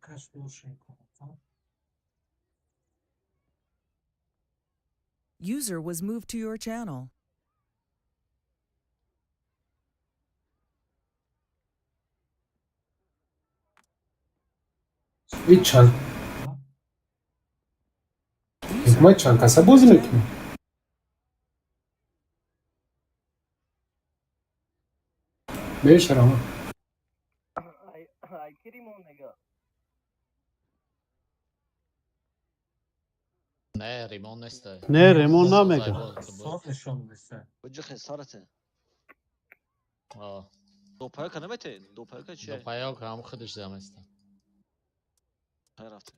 каждую шейку. User was moved to your channel. Içan. User Hikmet çan moved kasa to your bozuluk channel. mu? Beş arama. Ay Kerimov nega. نه ریمون نیست. نه ریمون نمیگه. صوت نشون میده. وجه خسارته آه. دو پایا کنه مته دو پایا که دو چیه پایا که هم خودش دمسته. خیر رفته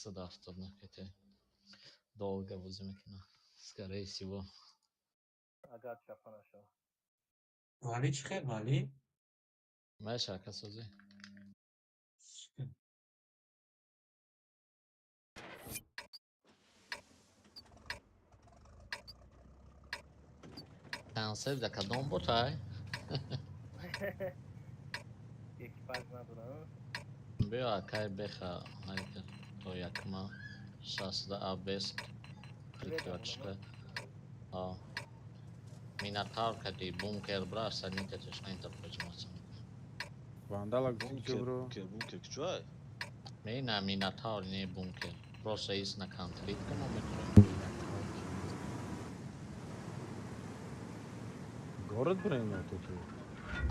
صدا افتاد نکته. долго بازی میکنه. скорее всего. Agar chapana sho. ولی چی خیلی ولی؟ من شرکت سازی. کنسل در کدام بود های؟ Ekipaj ندارم. بیا اکای بخا های که تو یک ما 16 آبیست کلیکی وچکه. آه. میناتار کدی بونکر برا سنیت تشکین تا پرجماسم. Vandala gittikçe bro. bunker küçüğü مینا میناتار نه بونکر. просто ایست نکانتریت کنم میتونم. Город бреем тут.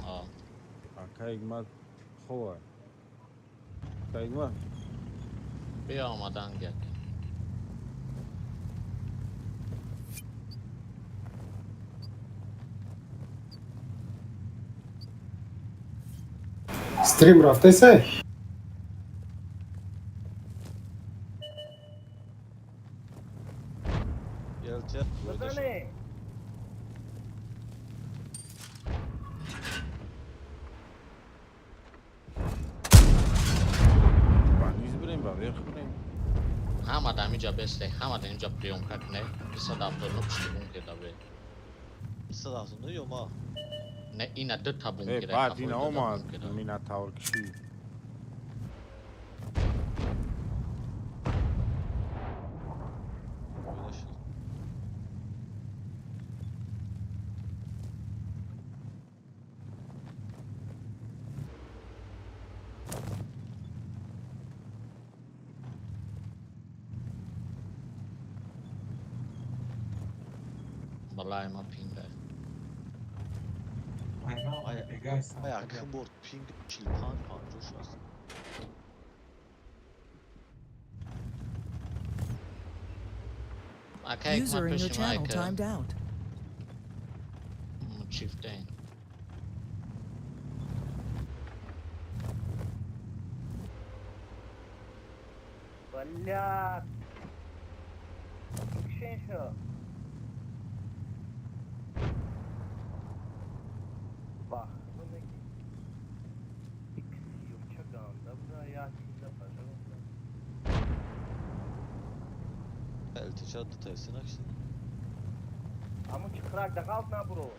آه. А кайгмат хова. Кайгмат. بیا آمدن گرد. Stream رفته سه. Yelti بزنه. Bandiz breem baqiyq breem. همه در اینجا بسته. همه در اینجا پریوم کنه. 279 پشت بونکر داره. صداتونو yok ma نه اینا دو تا بونکر. بعد این اومد میناتور کشید. بالای ما پینگه. Ayakın board ping çilpan kanca şu an. اکای User in your پشت channel مایکه. timed out. چیفتین. Блядь. Кишен sho. Bak bu ne ki? Yumuşak anda buraya yatında paşa. Eltiçat tutayısına işte. Ama çıkırak da kalma bro.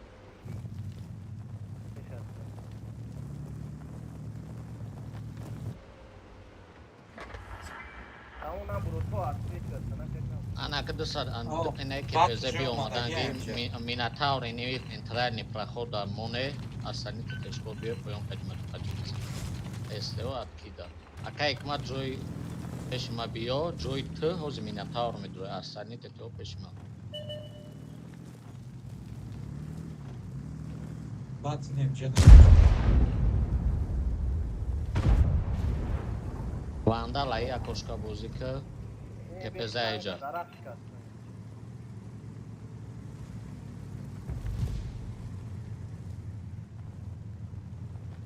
Tamam bro to atlet sana tekrar. انا که دوست دارم آه، دو تنه که بعد بزه جا بی اومدن اومدن یه گیم میناتاور اینی انترانی پرخود مونه اصلا که تشکو بیو پیام کدیمت پجیز استوا کیدا اکای کما جوی پشما بیو جوی ته هوز میناتاور میدوه اصلا تو پشما بعد نمیشه. واندا لای اکوشکا بوزی که بزه ایجا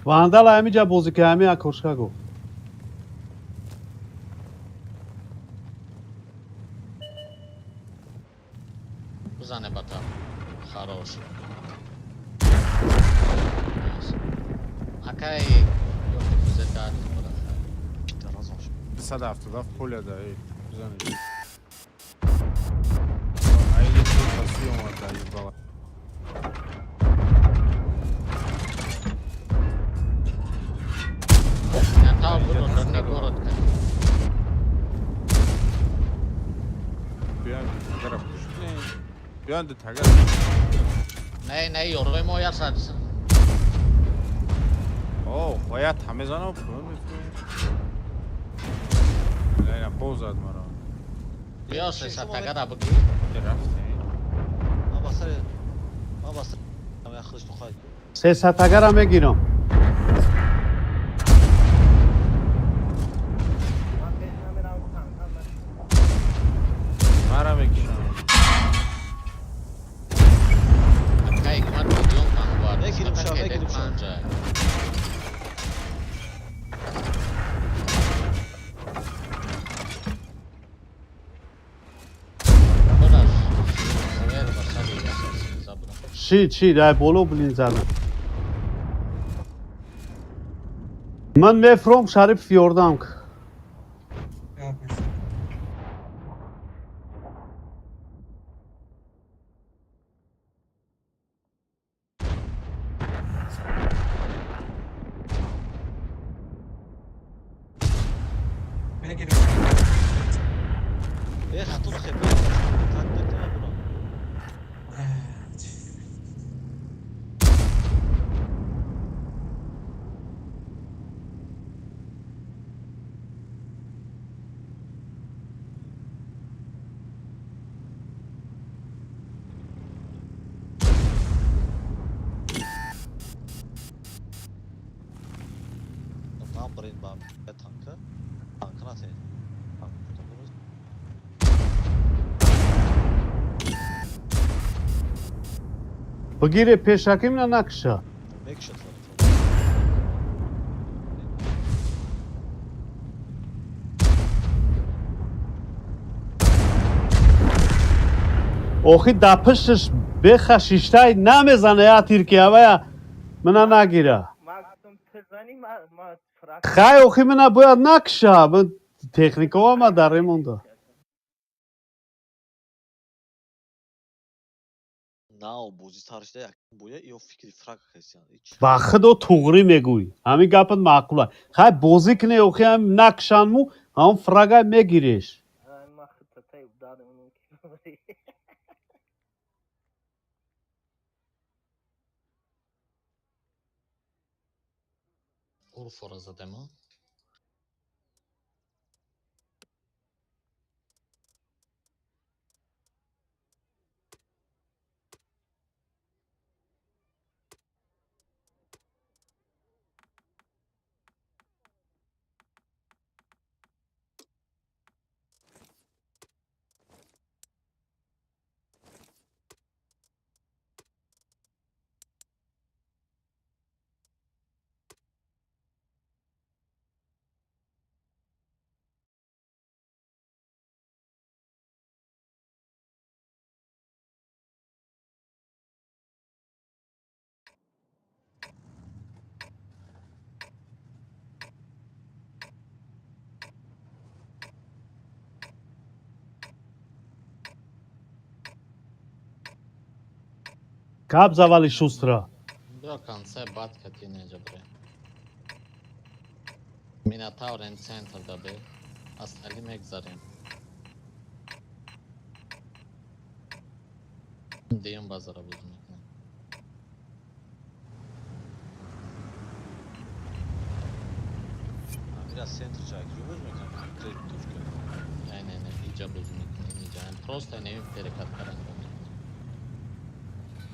Vandala hemica bozuk hemi akoşka go. بزنه بطا خراش اکای بزه داد Bitti razon şu. 170 поле да ey. Güzel. Ayı basıyor orada yubala. میناتاور батка. Биан тагара пушне. Биан да тагара. Не, ёргой мо ясад. Оо, хоя тамезано промис. Лайна позад мара. Биос эса тагара бги. Рафте. ما بس ما يخرج تخاي 300 تاگرا میگیرم. من پیش نمیرم تنها من مرا میکشم. Akka hikmat videom tam var. Ne kilim şu an, ne Hedef kilim şu an? anca. Bırak. Ver basar ya. Zabra. چی دای بولو بلین زدم. من میفروم شریف فیوردم. Yapmışsın. Beni ايه حطوا خيبه تاكتك يا ابو Evet. Ne yapayım ben tankı tankına sen tank tutamıyoruz بگیره پیشکیم نه نکشه. مکشت آخی دپشش بخشیشتای نمیزنه یا ترکیه و منو نگیره. مکتوم تزنی ما فراک خیلی آخی منو باید نکشه. من تکنیکا ما در مونده. نه و بوزی تارشته یک بویا ایو فکری فراک هست yani hiç با خدا توغری میگوی. همین گپت معقوله. خیلی بازی کنه آخی هم نکشن مو هم فرگای میگیریش. ما خطتای دادم اونو که Urfora zadem ha. کاب زوالی شوسترا. Bırakan se batka teenager bre. Minotaur and center'da be. Astali megzarim. Deyim bazara bozmak. biraz center çay giriyoruz mu kanka kredi tuşku Ne, iyice bozmak. İyice. Yani prosta ne bir terikat karanlık.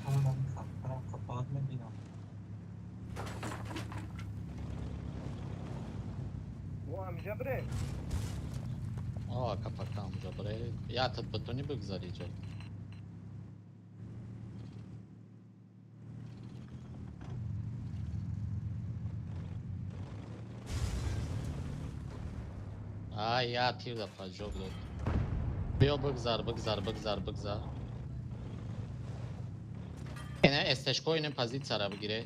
Tamam, kapıdan kapatma bina. او هم جبره Aa kapak amca buraya. Ya tat batoni bıgzarıyacak. Ay ya tir defa job dot. Bio bıgzar. Yine esteşkoyunun pozisyara bugire.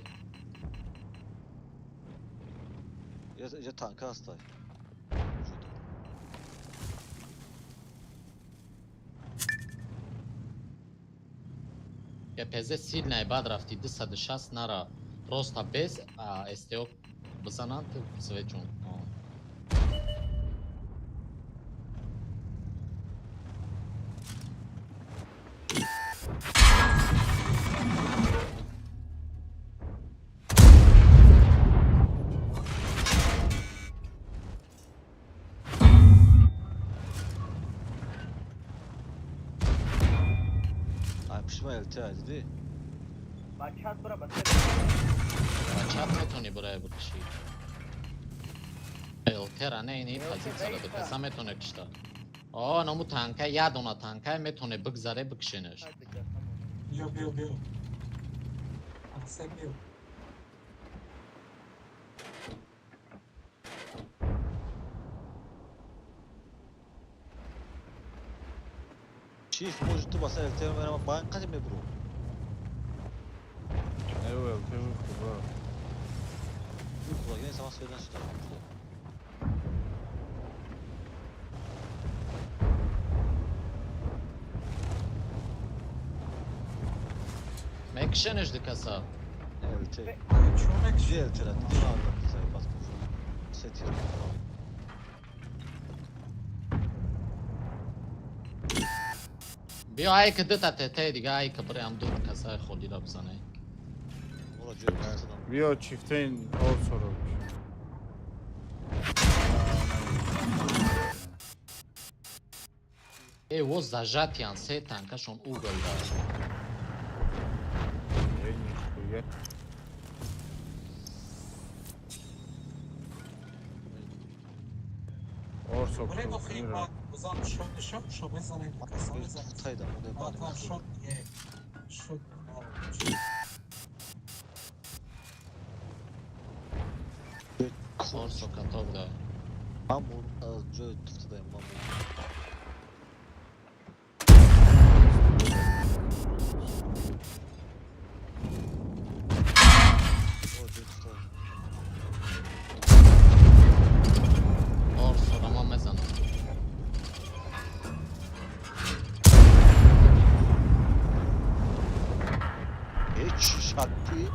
ya tanka hastay Я пезе сильная бад рафти 260 нара. Просто без СТО бзананты свечун. شما التهایی دیدی؟ با چت برا بس با چپ میتونی برای بکشی التر نه اینی позиция رو دکسا میتونه کشتا نمو تانکه یه دونه تانکه میتونه بگذاره بکشینش بیا بیا بیا احسن بیا چیف موجود تو باسه التهایی میرم با این قدیم برو ايوه التوي خبار خدا یه سما سویدن شده میکشنش دکسا التهایی چونک چی التهایی دیدی ما آدم دیزایی باز کن سه تیر بیا ای که دوتا تته دیگه ای که برای هم دو کسای خودی را بزنه مرا جوی بستدم بیا چیفتین اورسو رو ای و زجاتیان سه تانکشون اوگل داشت دیگه اورسو برای کرو بخیر میرم بزن شو بزنه دکسا bir بزنه tutaydım onu bana tam bir شد اورسو کتاب دار Mamur joy tutayım mamur o joy tutayım اورسو رما مزنه hiç şartı bir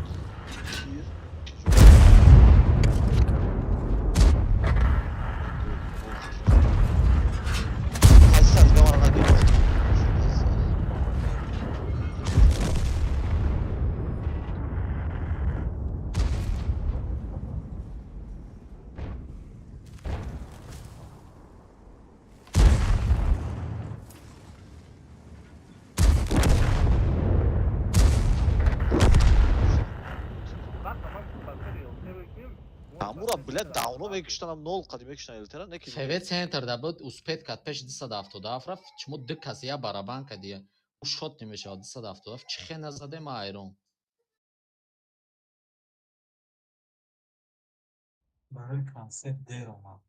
Kaçsaz kamerana bir Амура, блядь, давно мекиштанам 0 қади мекиштан элтера не ки феве центр да буд успет кат пеш 270 раф чмо ду каси я барабан кадия у шот немешавад 270 чӣ хе назаде ма айрон برای کنسرت دیر اومد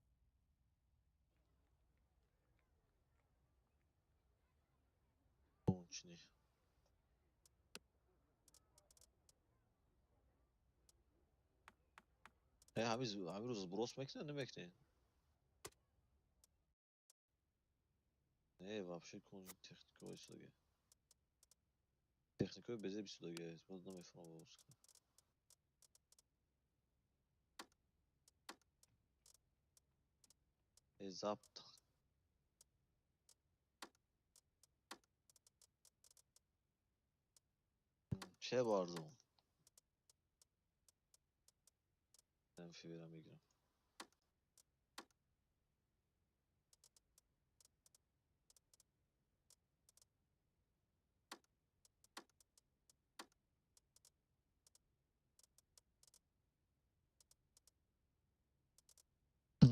чини ҳамин рӯз брос мекунед намекунед не вообще техникаҳои судага техникаҳои безеби судага боз намефаҳмам боз забт چه بردم منفی برم میگیرم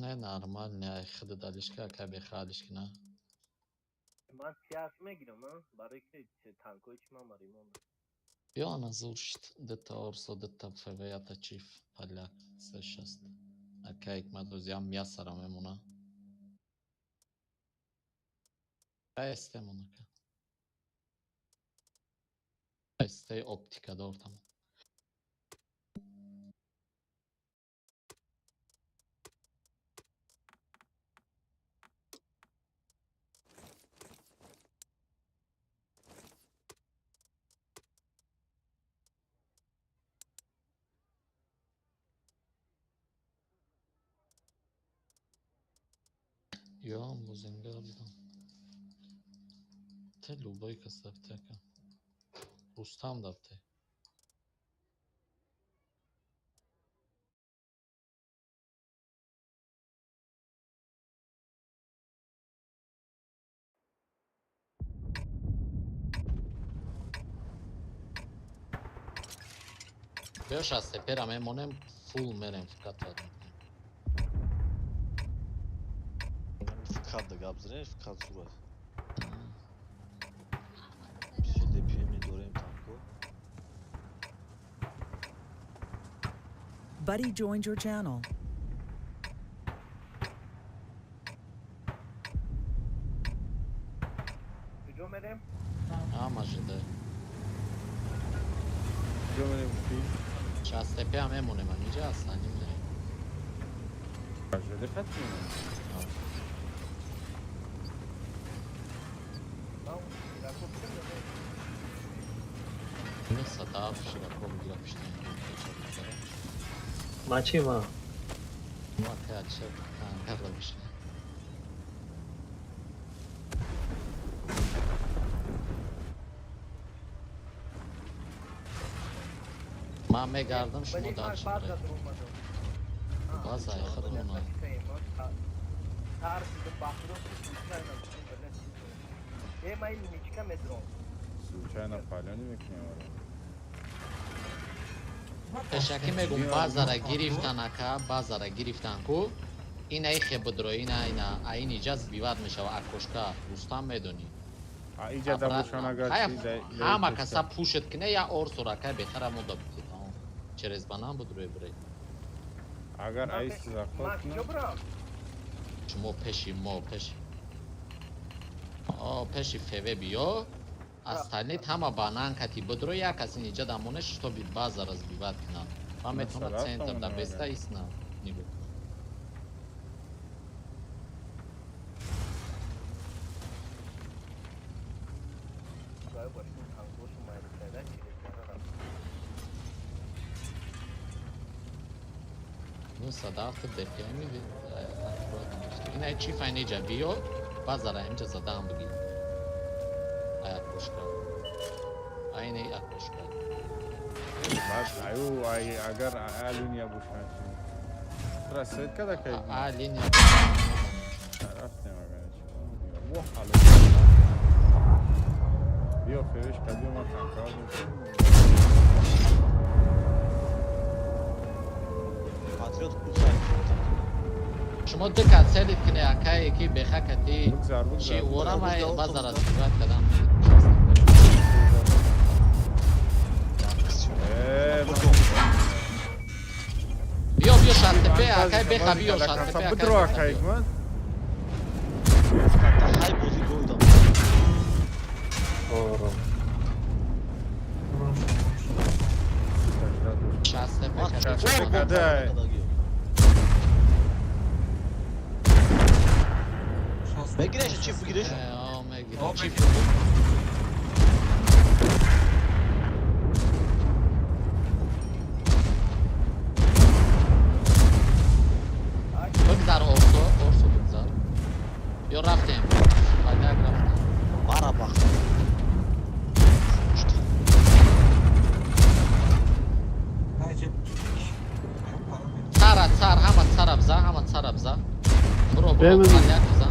не нормально хида далишка ка бехалишки на من سیاس میگیرم برای که تانکوی چی من برای من бё назуршт дета орсо дета феве ята чиф паляк се шест ака икмадоз ям мясара мемуна эстемонака эсте оптика дортам ё музингар дидам те любой касафтека рустам дабте Beş hasta pera memonem full merem fikatladım. Fikad da gabzire, fikad surat. Bir şey depiyemi dorayım tanko. Buddy joined your channel. کجا میریم؟ Ama jide. جمعه بودی؟ Şahs tepe هم memonem هم اینجا هستن نمیدونم. شده فتیم. Tamam. Rakip kim dedi? Neyse daha bir şey yapalım yapıştım. Maçı mı? Muhakkak açıp kankarla bir şey. Mame gardım şu ولی moda من açıp بعد buraya. از اومدم. Bazı ayakları onlar. هر چیز بخورو میشنم یه مایل میچکم ادرون سوچه نفالیانی میکنیم آره. Teşekkür ederim bazara giriftan aka bazara giriftan ku اینا ایخه بدرو اینا این ایجاز بیواد میشه و اکوشکا روستان میدونی اینجا دموشان اگر همه کسا پوشت کنه یا اور سراکه بهتره مودا بکید چرز بانان بدروی بری اگر ایست زخوت کجا نه برم؟ شما پشی پشی فوه بیو از تنید همه بانان کتی بدرو یا کسی اینجا دمونش تو بازار از بیواد کنن و میتونه سنتر دا بسته ایسنا نگو گاهی باشیم تنگوش اومده پیدا چیزی Ну, садавто ДПМ или Ина чиф айне ҷа биё базара инҷа задаам буги аякошка айне акошка بعد ایو اگر آلینیا بوشن رسید کدا که алиния رفتیم اگر واه حالا بیا فیش کدیو ما کنکار میکنیم Patriot Kutsay. шумо дикат селид кине акае ки бехакати بگذار чи بگذار урамай базара зиёд кадам биё шаттепе акай беха биё шаттепе بدرو اکایک من Hay bozu koydum. шаттепе شاشه کده Begireş, çift begireş. чиф بگذار اورسو بگذار یا رفتیم پایدک رفتیم Bana bak. Bence цар ҳама цара бза буро بمون. пальяк бза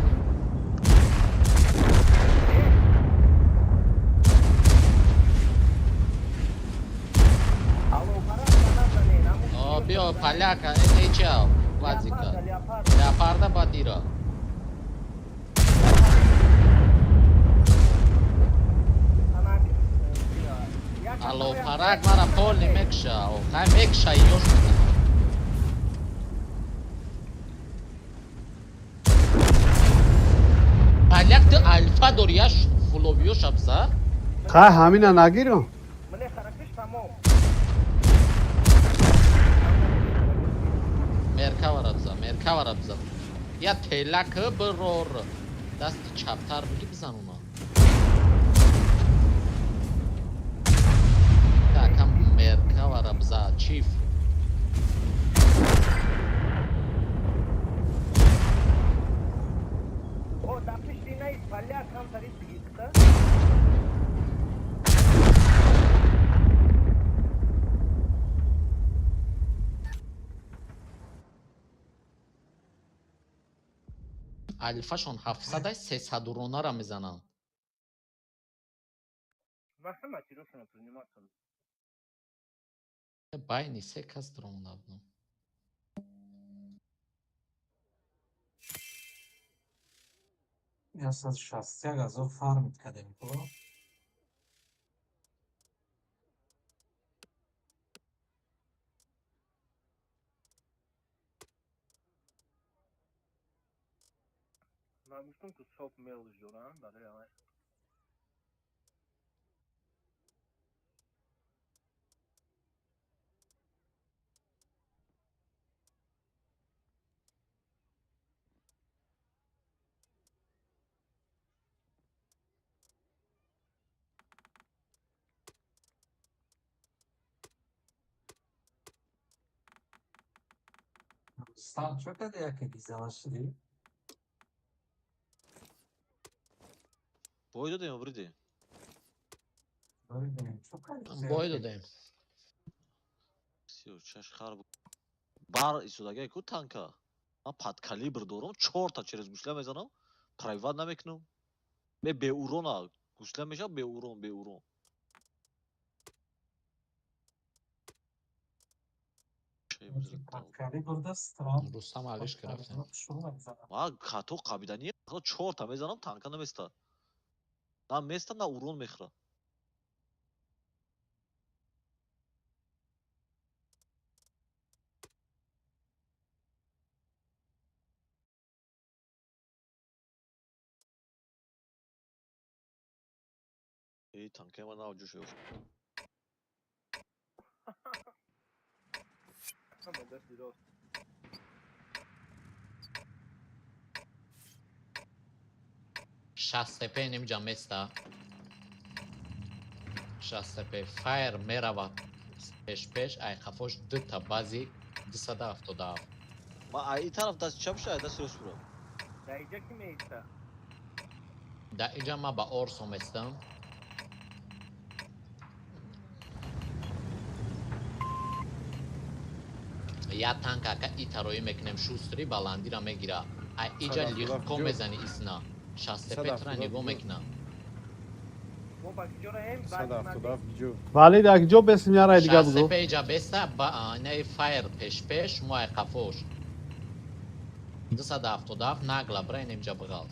Алло, пора sana da ne? биё пальяка неча вазика леопарда бадира алло парак мара полни мекша хай мекша ёш пальяк ты альфа дорияш фуловиё шабза خواهی همین نگیرم Mene harakış tamam. меркавара бза я телак брор дасти чаптар буги бизан уна такам меркавара бза чиф O tapış dinay palya kam tarik gitti. альфашон 700 300 урона мезананд Var mı? Çiro sana primat. байни се кас дрон навну. Я с шасси газо фармит кадем то. من گفتم تو صبح میل جوران برای آن Stan çok hadi yakın güzelleşti. Boyda değil mi Bridi? Böyle benim çok hadi. Бой додем. Сио, чаш хар бу. Бар исудага ку танка. Ман пад калибр дорам, 4 та через гушла мезанам. Прайват намекнам. Ме бе урона. Гушла мешам бе урон, бе урон. Şey buzuruk tamam. Patkali burada stram. Рустам алиш крафтен. Ма хато қабидани 4 та мезанам танка наместа. На места на урон мехра. Ей, танка ма навҷӯ шуд. Ama ders biraz. Шастепе немҷа места. Шастепе файр мерава пеш ай хафош дта бази 277. Ма ай тараф даст чап шуд, даст рост бурам. Dayıca kim eğitti? Да инҷа ма ба орсом ҳастам. Я танка ка итароӣ мекунем шустри баландира мегира. Ай иҷа лиқко мезани исна. Шастепетра нигоҳ мекунам. Bu bakıcıra hem 170 جو. ولی در جو بسیم یارای دیگه بگو. Шастепе иҷа беста ба не файр пеш муай хафош. 277 нагла брайн инҷа бигал.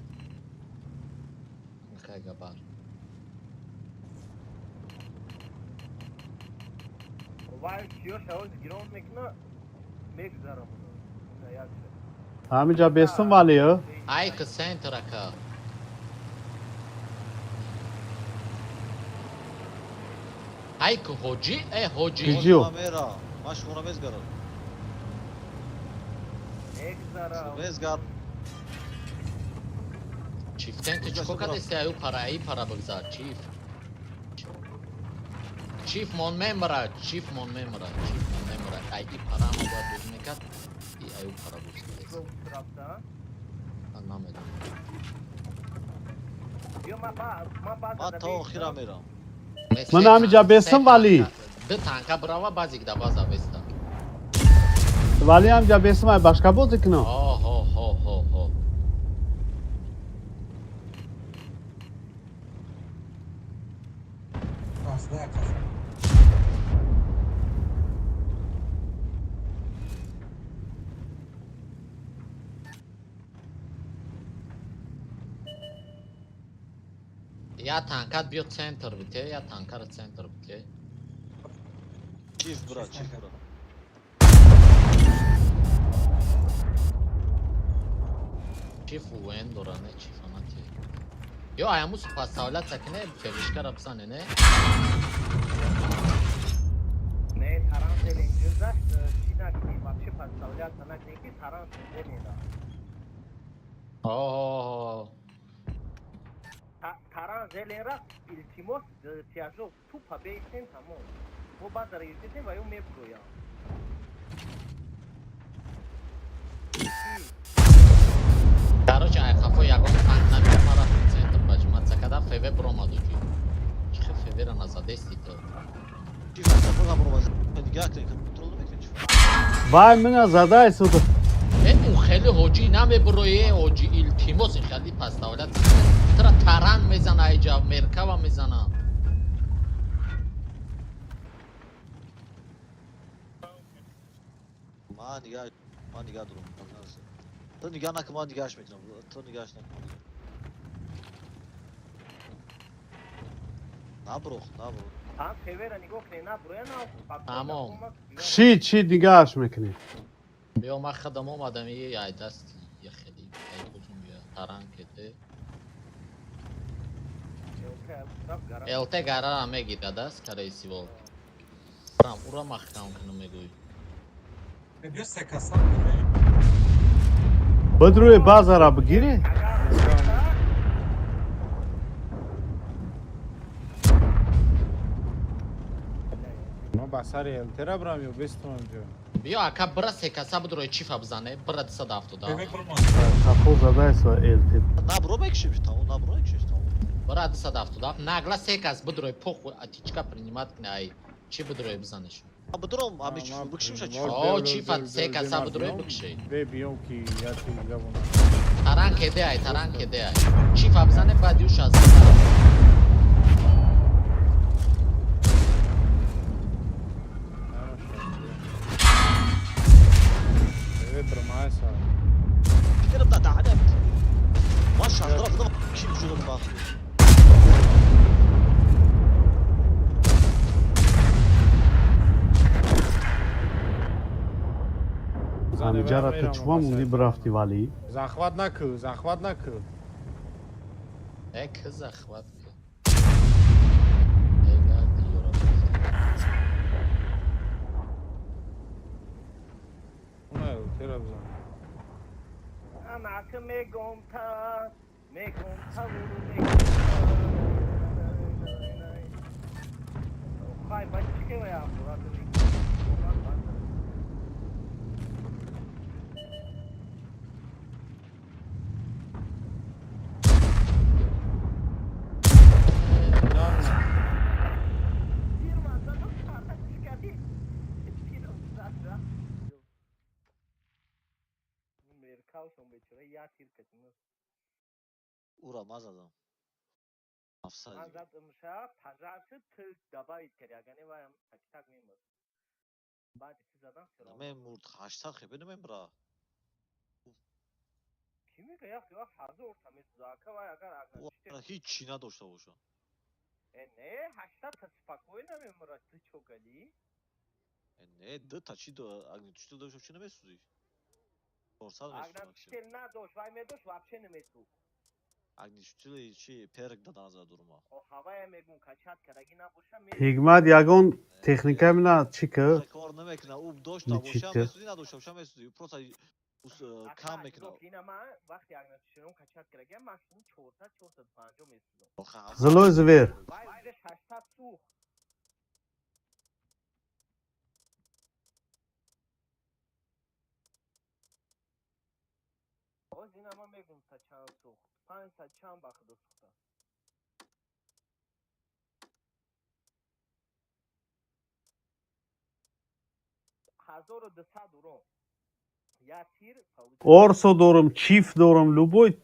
Хай габар. Vay çiyor şahıs giron mekna mek zaram bunu. Dayat. همینجا بستم ولی ها. Ай ки сентра ка. Ай ки ҳоҷи ҳоҷи. Gidiyor. Mera. Maş ona mezgar. Mek zaram. Mezgar. Чифтен ти чико кадеси аю пара бигзар чиф. Чиф мон мемра. Ай и пара ма бояд дуз мекард. И аю пара дуз мекард. Bu tarafta. Ман намедонам. Yo ma ba Ма та охира мерам. Ман ҳаминҷа бестам вали. Ду танка брава базик да база беста. ولی همینجا بستم های باشکا بازی کنم. Ho. Fazla yakın. Я танкат биё центр бите, я танкара центр бите. Çift bura, çift bura. Чиф уен дора не чифанати. Ё аяму супасавлят сакине февишкара бисане не. Ne taran selinci zaş Çinak ne вообще подставлять она некий taran selinci. О. Taran zelera iltimos tiyajo tu pabeysen tamam. Bu bazara yüzde var yo mevzu ya. Короче, ай хафо ягон танк намемара центр баҷмат закада феве бромадуҷи. Чихе февера назадести то. Çift bura bura. Diga aklen kontrolü bekle çift. وای من زده سود. اون خیلی حاجی نمیبرویه حاجی التیماس خیلی پستاولت ترا تران میزنه ایجا مرکبا میزنه من نگاه دارم. تو نگاه نکن من نگاهش میکنم. تو نگاهش نکن. نبرو. هم فیور نگاه کنی نه بروی نه. تمام. چی نگاهش میکنی؟ بیا من خدم اومدم یه دست یه خیلی ای کجون بیا تران کده الته گرا هم میگیده دست کرای سیوال رام اورا محکم کنم میگوی بیا سه کسا میره. بدروی بازارا بگیری؟ ما بسر الترا برام یا بستم اونجا. بیا اکا برا سه کسا بدروی چیفا بزنه برا دستا دافتو دا ببین برو کپو زده است و التی نبرو بکشیش تمام. نبرو بکشیش تمام. برا دستا دافتو دا ناگلا سه کس بدروی پخ اتیچکا принимат کنه ای چی بدروی بزنه شو بدرم همیشه چیزو بکشیمش چی؟ آه چیفا سه کسا بدروی بکشی بیام کی یا چی دیگه بودم. تران کده ای چیفا بزنه بعدیو شازده برمایسا. كده بتاع تعالى مش هضرب شيل جنون باخر همینجا را تو چما موندی برافتی ولی زخوت نکو. اک زخوت که ایلا دیورا اون الترا بزن. معك میگم تا خواهی باید چی که باید خورا دیر مزد و ساعت چی کردی؟ دیر مزد مرکاوشون بیچاره یا تیر کتیم اورا ما زدم من افسر زدم شب پزرچه تل دبایی تریاگانی بایم تک میمد بعد چی زدم چرا من مرد 800 خیلی نمیم برا کی میگه یا خیلی فضا ارتمیز زاکه و اگر او اگر هیچ چی نداشته باشم نه 800 تا سپاکوی نمیمرد تو چوکلی نه ده تا چی دو اگه تو داشته چی نمیسوزی 400 اگر میسوزی مکسیم چیل نداشت وای میداشت وابچه نمیسو اگه چی پرک دادن از دورما او هوای میگون کچات کرگی نباشه حکمت یگان تکنیکه مینا چی که کار نمیکنه او داشته میچی باشه که میسوزی نداشته باشه میسوزی پروسا کم میکنه اینا من وقتی اگر چیلون کچات کرگی ماکسیمم 450 میسوزم زلوی زویر وای زش 800 سو باز اینا من میگم تا چند سوخت 500 چند باخت دو سوخته 1200 euro یا تیر ارسو دارم چیف دارم لوبوی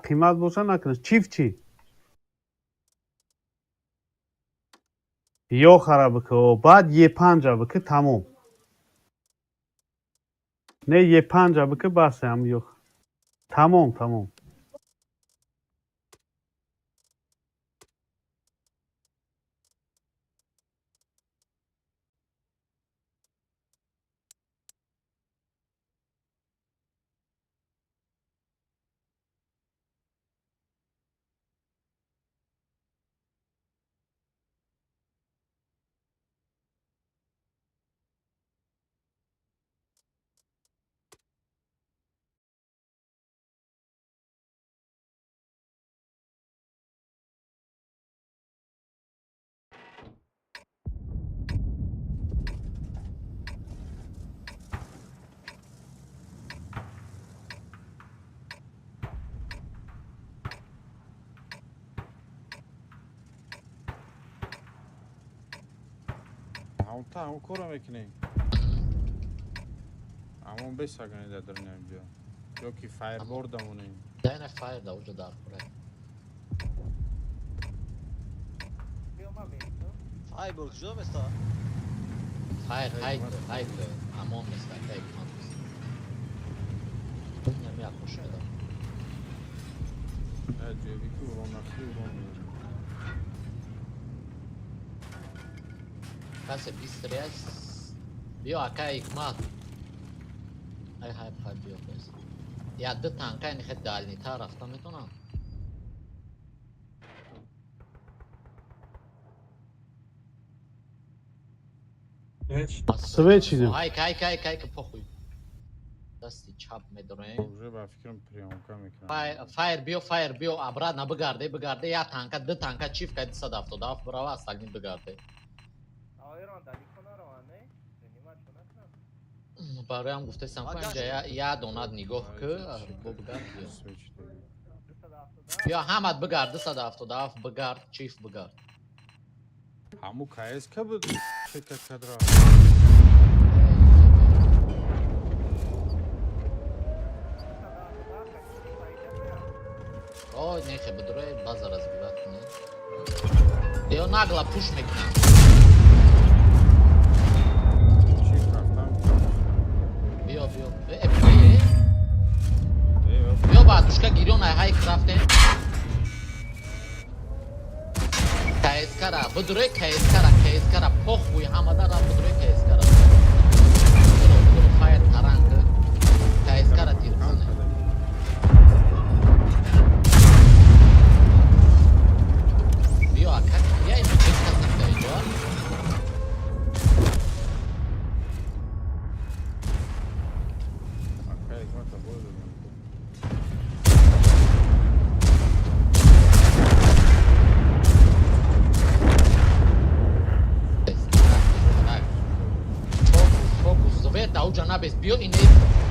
قیمت باشه نکنه چیف چی یا خراب که بعد یه پنجه بکه تمام نه یه پنجه بکه بس هم یا تمام همون کارو میکنی. همون بسگنی در اینجا. یا کی فایر بوردمونه. نه فایر دا وجود دار خوره بیا ما بگیم فای برو کجا مستا Hayır, hayır. Amon mesela, hayır. Ne yapmış adam? جوی که اون نخلی اون میره Kase bir sıraya diyor akaya ikmal. Hay diyor biz. Ya da tanka yani hep dalini tarafta mı tona? Geç. Свечи. Hay похуй. Дасти чап медроем. уже با فکرم پریامکا میکنم Fire bio обратно бегарде я танка д танка чиф кайд садафто даф брава остальные бегарде. آیران دلی کنه روانه نیمت کنه برای هم گفته سمکو اینجا یا دوناد نگاه که با بگرد بیا سویچ دیگه بیا همت بگرده صد افتاداف بگرد چیف بگرد همو کایس که بود شرکت کدرا Oj, nechaj bedroje baza razbivati, ne? Evo nagla push mekna. چیف رفتم Bio. Ej, ایو bio baduška giri onaj high craften. KS-kara, bedroje KS-kara, pohuj hamadara bedroje KS-kara. Bedroje fire tarangı. KS-kara tirkane. Bio, a kak, ja ima čekta sam da iđo. Akaya ikmata bozdu Fokus, zove da uđa nabez bio i ne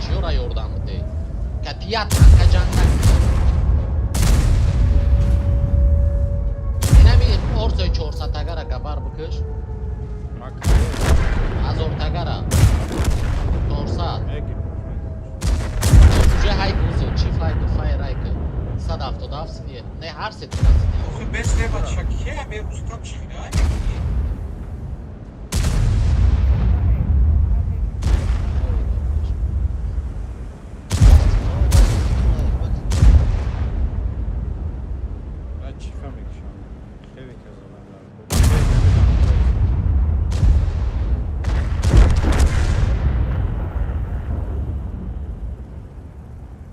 čiora Jordanu te. Kad ja tanka cannak. Inami orsoy 400 tagara gabar bıkış. Az ortagara. 400. Уже хайк узе, чиф хайк, файр хайк. Sad автодав свие. Ne har se tu nas. آخه بس نباید شکیه همه روستا چیره من چیفم میکشم خیلی کذا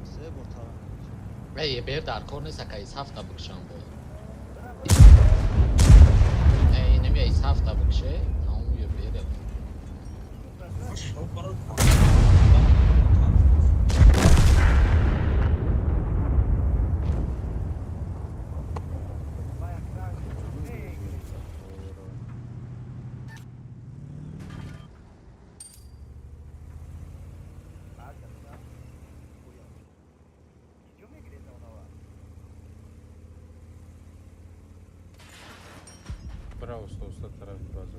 سه برتر Ey ber dar korne sakai hafta bıkşan bu. Ey ne mi hafta bıkşe? Tamam ya ber. Bravo, usta tarafı bazı.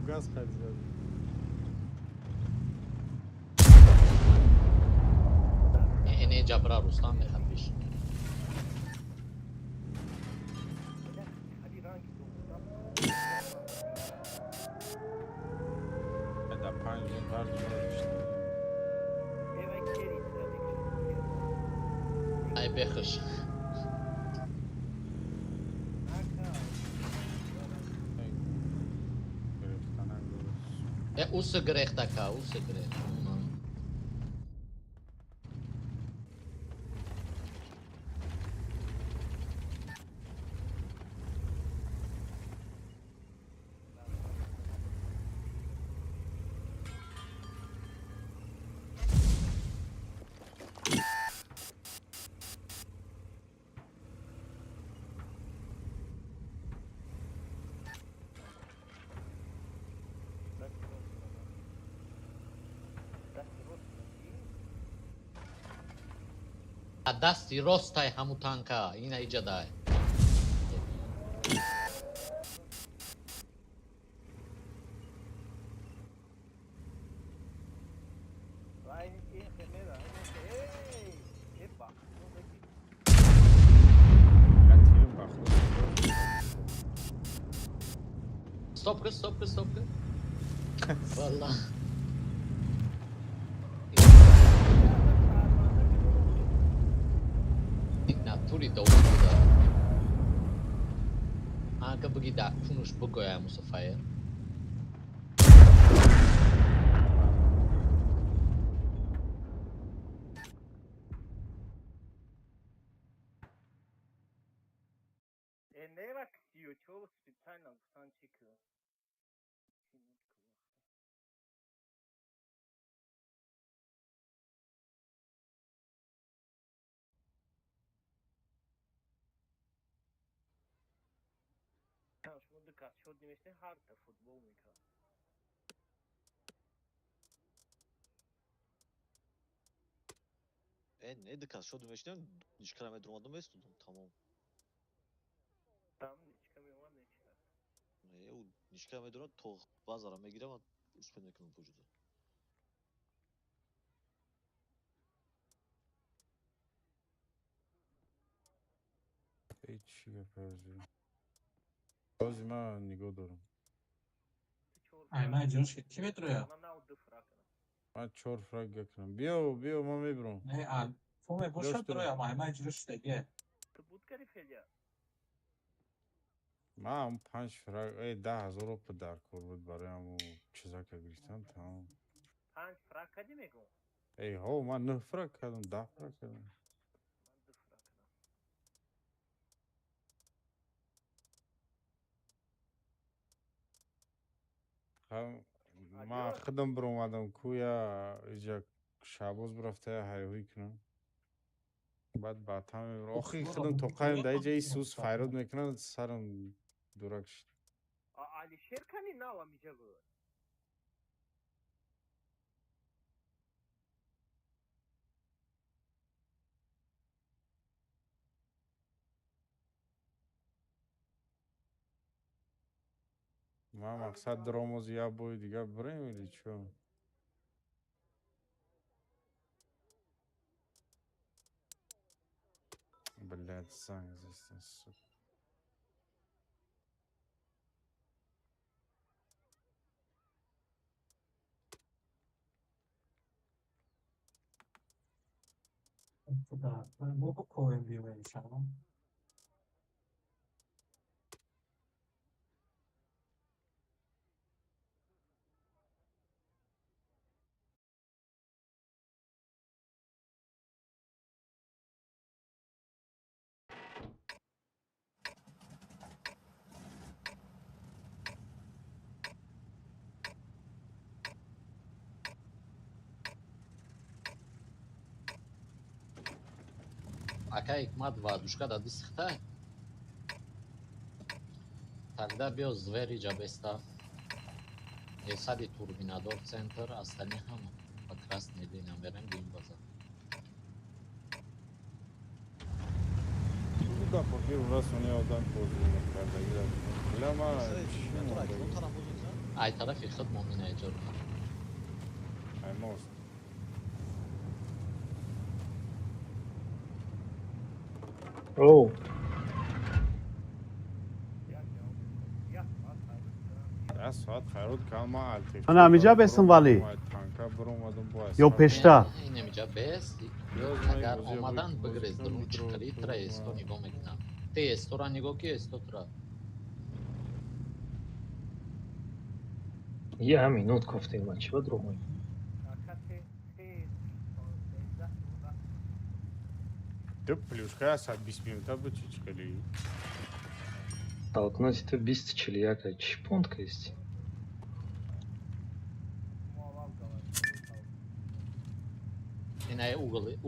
Gaz harcadı. Ne cabra Ruslan me habiş. Da 5 gün harcadı işte. Ay bekhiş. Usse gerecht ka, usse gerecht. Dasti rostai hamu tanka, ina ijadai. Vai, enfermeira. Ei! Epa! Vamos aqui. من تیرم بخور Stop. Valla. Naturi da uda. Anche perché da conosco poco è muso fire. Neva kisiyor. Çoğu spitayla kusan çıkıyor. Tamam, şunu dikkat. Şu demişti harita futbol mikro. Ne dikkat şöyle demiştim. Nişkara durmadım istiyordum. Tamam. Tamam, ne çıkamıyorum ama ne çıkar. O nişkara duran toh bazara megirem ama üstündekinin vücudu. هیچ چی پرزی بازی من نگاه دارم Ay mecbur kim etruya? Bana ne oldu frakına? من 4 فرق گکنم بیا ما میبرم Ne al. Fume boşa Dostum. duruyor ama mecbur işte gel. Tıbut garifeliyor. من هم 5 فرق 10,000 رو پدر کار بود برای همون چیزا که گریستم تمام Hangi fraka demek o? ها من 9 فرق کردم 10 فرق کردم Mandı frakına. من خودم بر اومدم کویا اینجا شباز برفته هیوی کنم بعد هم میبرم آخی خودم تو قایم در اینجا سوز فیراد میکنم سرم دورک شد Ali Şerkan'ı ne alamayacak o? من مقصد دراموز یا بوی دیگه بریم ولی چون بلد سنگ زیستن Ben bu koyun diyor inşallah. Aka ikmat vadushka da diskhta. Тогда бил звери джабеста. Есади турбинадор центр остальные хама. По красной линии берем гимбаза. بودا پاکی رو راست منی آدم بازی میکرده گیرد بلا ما چی Eğer موقعی o taraf olursa Ay taraf yıkıt momine ecor. ای ماست او Ya aslında. 10 ساعت خیرود کل ما التیف من همیجا بسیم ولی. تانکا برم اومدم با Yo peşta. Nemica bes. Agar omadan bıgrezdim 3 litre esto nigo mekna. Te estora nigo ki esto tra. Я минутку в тыле, чего другой? Hakikaten دو плюшка 120 минута бы чичкали Толкнуть это без чилияка, чпонтка есть. Yine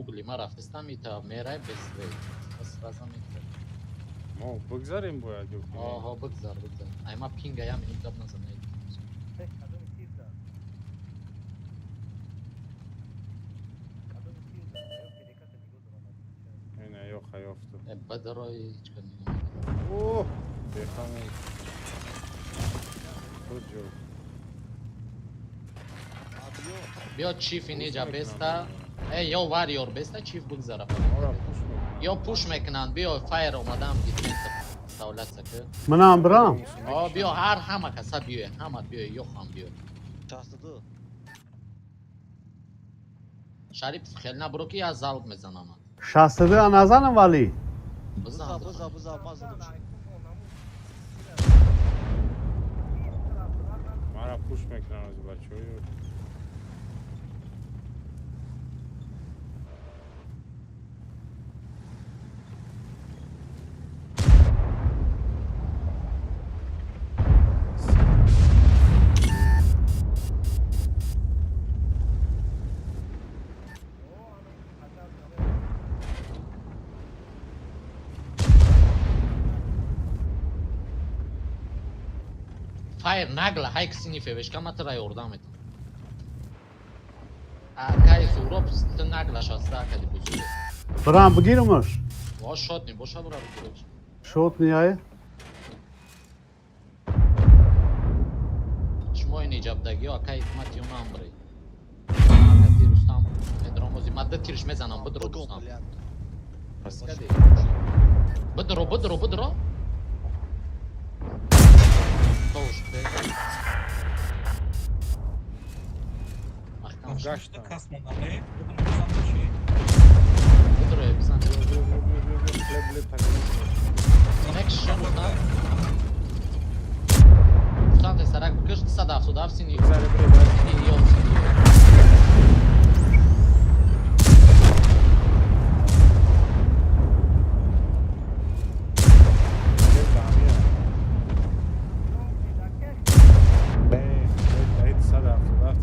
ugli marafistan mita meray besve. Srazam mita. ما بگذاریم باید Aha bıgzar. Ayma pinga ya minik dabna zanay. tek kadın sirda. Kadın sirda. Yok bir dikkat edin o zaman. بدرای اوه بخوام کجا بیا چیف اینجا میکنن بستا یا واریور بستا چیف بگذاره آره پوش میکنم یا پوش میکنن بیا فایر اومدم دیتمنت سهولت سکه منم برم بیا هر همه کسا بیا همه بیا یا خام بیا 62 شریف خیلی نبرو که از زلق میزنم 62 نزنم ولی بزا بزن ما زدم مرا پوش میکنم از بچه های فایر نگله های کسی نیفه ما ترا یوردم ایتم کای سوروب ست نگله شاسته کدی بزرگ برم بگیرمش باش شد نی باشه برا بگیرش شوت نیایه شما این ایجابدگی ها کای حکمت یونا هم بری کتی رستم ادراموزی مده تیرش میزنم بدرو رستم بس کدی بدرو توش بگی محکم شد گشتم Kasmaları. Bugün kazandı şey. بدرو بزن بله تکلیف کنکشن رستم رستم تسرک بکش 177 سینی بگذاره بره باید سینی یا سینی به همین به دهید 177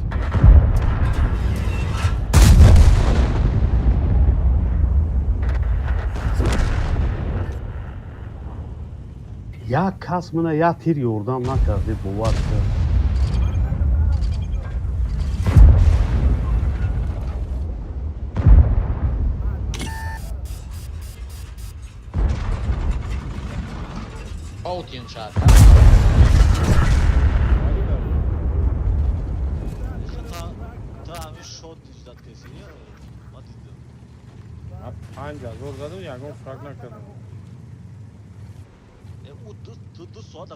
یک کس منه یک تیر یوردم نکرده باور کن اوتین شد تا همین شد دیجداد کسی ما دیدم من 5000 زدم یکم فرق نکردم او دو ساعت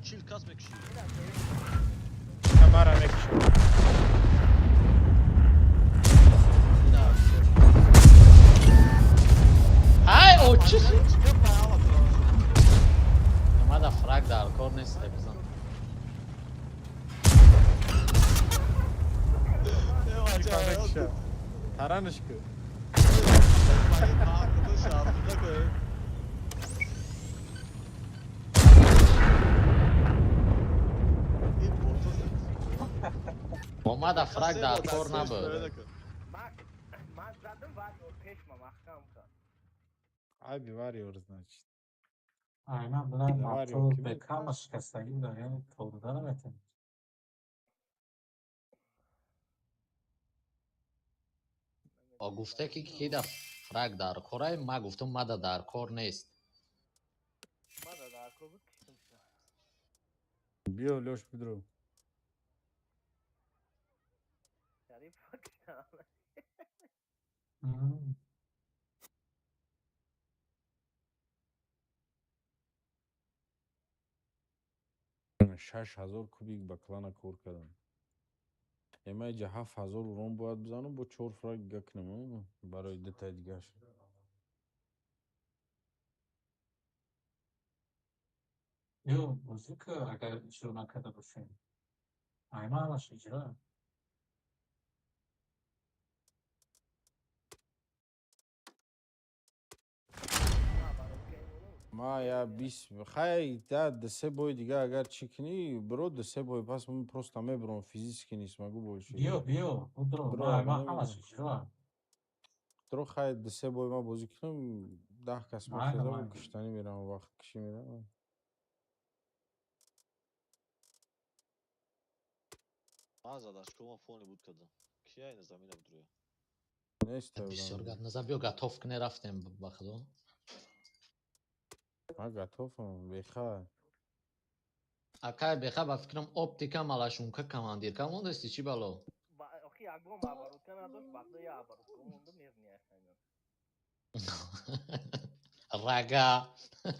چیل کس میکشی مرا میکشم های او چی اومده فرق در کار نیست بزن میکشم ترانش که اومده فرق در کار نبود من زدم واریور پشمم محکم کرد ای بیواری ارز نچید Aynen bunlar var yok, motor kimin? beka şikastagi da yani tordan metin. گفته که کی فرق در کاره ما گفتم مده در کار نیست من در کار بکشتم شد بیا لوش بدرو شریف بکشتم Hmm. شش هزار کوبیک بکلانه کور کردم اما اینجا 7000 رون باید بزنم با 4 فرق گکنم برای دتا دیگه شد Yo, müzik agar icra nakade bashim. Aynen amash icra. ما یا 20 خیلی ده سه بای دیگه اگر چیکنی برو ده سه بای پس من پروستا میبرم فیزیکی نیست مگو باشی Bio, budro. برو Ma اگه aynen amash نمیبرم icra. درو خیلی ده سه بای ما بازی کنم 10 کس Aynen مخیزه و aynen. کشتنی میرم و وقت کشی میرم من زدش که ما فونی بود کردم کیا این زمینه بود روی نیست بسیار بودم گد نظر بیا گتاف کنه رفتیم بخدا ма готов беха. Акай беха ба фикрам оптика малашунка командирка мондасти чи бало? Охи ягон оборудка надошт, вақта я оборудка монда мерни ахайна. Рага.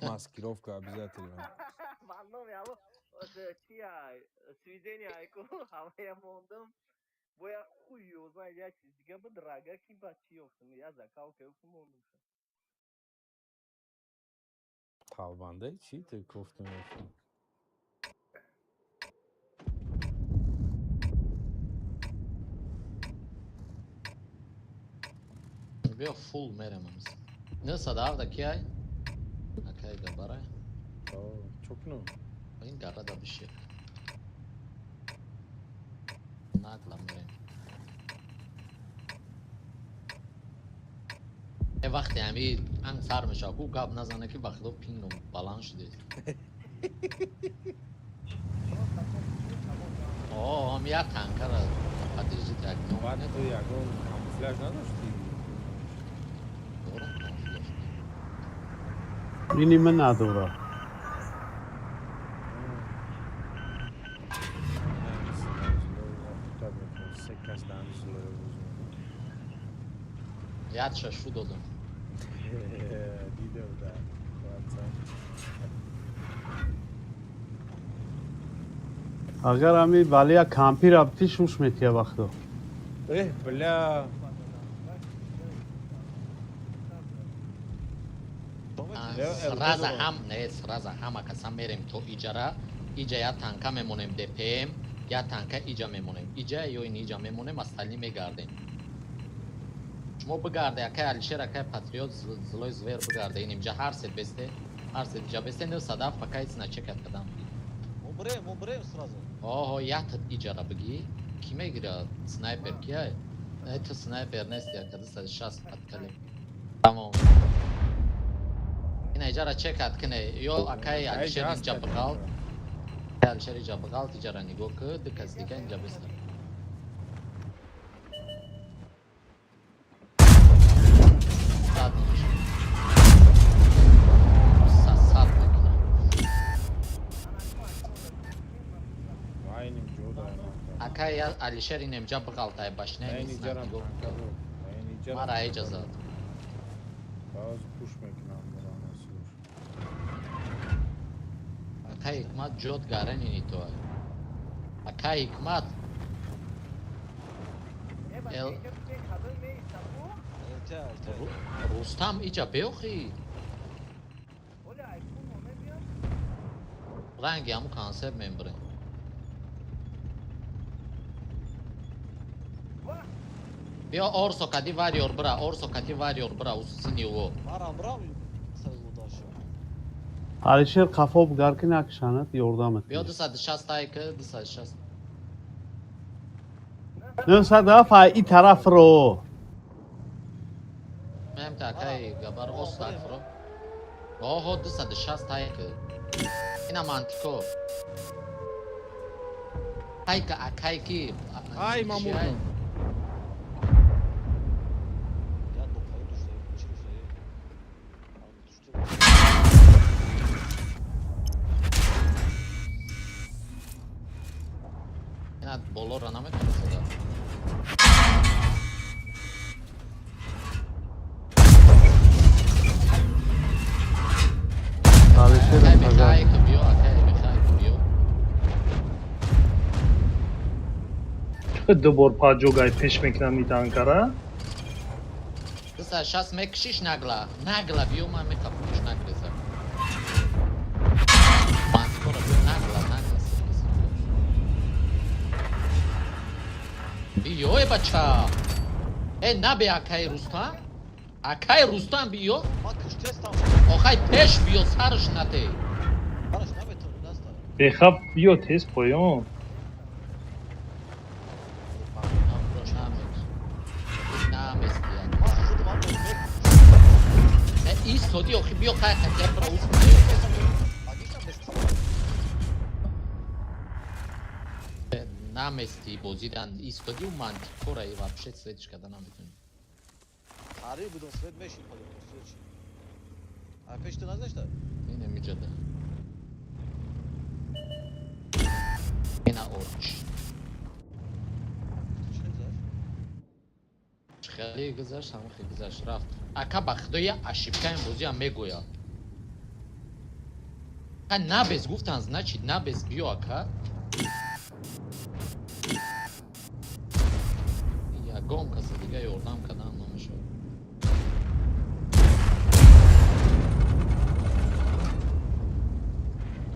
Маскировка обязательно. В одном я чья сведение айку, а я мондам. Боя хуй узнай, я чистика бы дорога кимба чьёвсым, я закал кёвсым мондам. Талбанда чи ты кофту меши? Беё фул меремамиз. Не садав да кияй? Акай габарай. Çok nu. Ин гарада биши. Нагла мерем. وقتی همی ان سر مشاکو قاب نزنه که وقتی پینگم بالان شده هم یک تنکر پدریجی تکنیم بعد تو یگان کاموفلاژ نداشتی؟ دورم کامفلاش اینی من ندارم. Sekas danışılıyor یاد ششفو دادم دیدم در اگر همی ولی یک کامپی رفتی شوش میتیه وقتا. بلا سرازه هم نه سرازه هم اکسا میریم تو ایجارا ایجا یا تنکا میمونیم دپیم یا تنکا ایجا میمونیم ایجا یا این ایجا میمونیم از تلی میگردیم شما بگرده اکای علیشیر اکای پاتریوت زلوی زویر بگرده این اینجا هر سید بسته هر سید اینجا بسته نه صدف پکای سنا چکت کدام مبرم сразу. اوه یا تد ایجارا بگی کی میگیره سنایپر کیه نه تو سنایپر نیست یا کده 160 پت کلی تمام این ایجارا چکت کنه یا اکای علیشیر اینجا بگال علیشیر اینجا بگال تیجارا نگو که دکست دیگه اینجا بسته Akay Alişer inem cabı kaltay başına emin yok. Mara icazat. Bazı push mekanı nasıl? Akay hikmat jod garen ini to. Akay hikmat. El Rustam ica beoxi. Rangi amu kanser membre. Bia orso kadi varıyor bra usini o. Maram sayıldaşı. Alişer kafa bugarken akşanat yordam et. Bia dışa dışastay ki dışa dışast. Ne sadaf ay taraf ro. Mem ta kay gabar ostak fro. Oho dışa dışastay ki. Ina mantiko. Kayka akay ki. Ay mamur. Ya dokayı düştü. İçeri düştü. Ina bolo ranamet mesela. Alişer Akay kazan. bekay kıbıyor, akay bekay kıbıyor. دوبار پاجوگای پشمکنا میدان کرا Kısa şas mekşiş nagla. Nagla biyo ma me kapmış nagreza. Mantikora biyo nagla. Biyo e bacha. Nabe akay Rustam? Akay Rustam biyo? Bak kış test tam. Okay peş biyo sarış nate. Barış ne metin nasıl? بخواب بیا تست پایان Amroş Ahmet. Names diye. Bak şurada var mı? Isto dio ki biyo kay kay bra us. Agişten best. Namesti bozidan isto dio mantikora i вообще светичка да наметим. Tarih bu da svet meşin kalıyor. Süreç. پشت نذاشته اینه میجده اینه اورچ خیلی گذشت همون خیلی گذشت رفت اکا بخدای اشیبکه این بازی هم میگویا اکا نبز گفتن значит نبز بیو اکا یگام کسی دیگه یوردم کدام نمیشه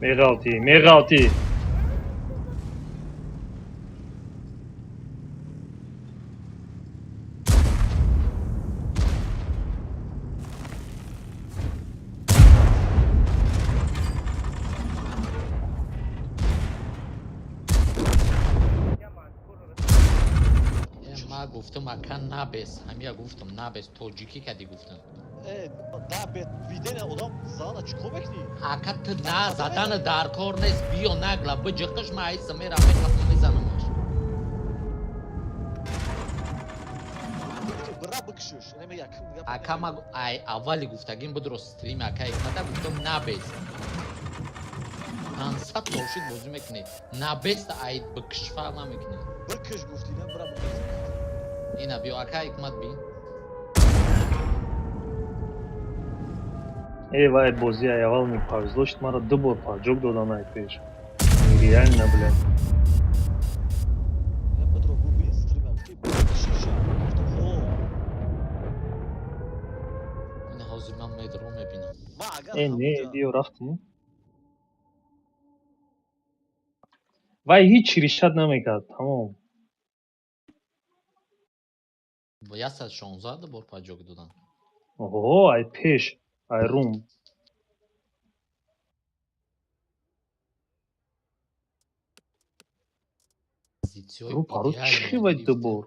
میغالطی ما گفتم اکا نبز همیا گفتم نبز توجیکی کدی گفتم نه به ویدن آدم زانه چیکار میکنی؟ اکا تو نه زدن در کار نیست بیو نگلا بجقش ما ایسا میرم میخوام میزنمش برا بکشش نمی یکم دیگه اکا ما اولی گفتگیم بود رو استریم اکا اکمده گفتم نبز انصد توشید بازی میکنی نبز ای بکش فرق نمیکنی بکش گفتی نه برا بکش اینا بیو اکا اکمد بی ای вай бозӣ аввал мепавздошт маро ду бор паҷок додан ай пеш реально блядь я подро бу би стримам ки бкшиш гуфтам хо اینا حاضر من میدرو میبینم ма агар не ҳамуҷа биё рафтем вай ҳиҷ ришад намекард тамом با 116 بار پاجوک دادن оҳо ай пеш ай рум позиціой ру пару чӣ ідеально вай ду грифтем бор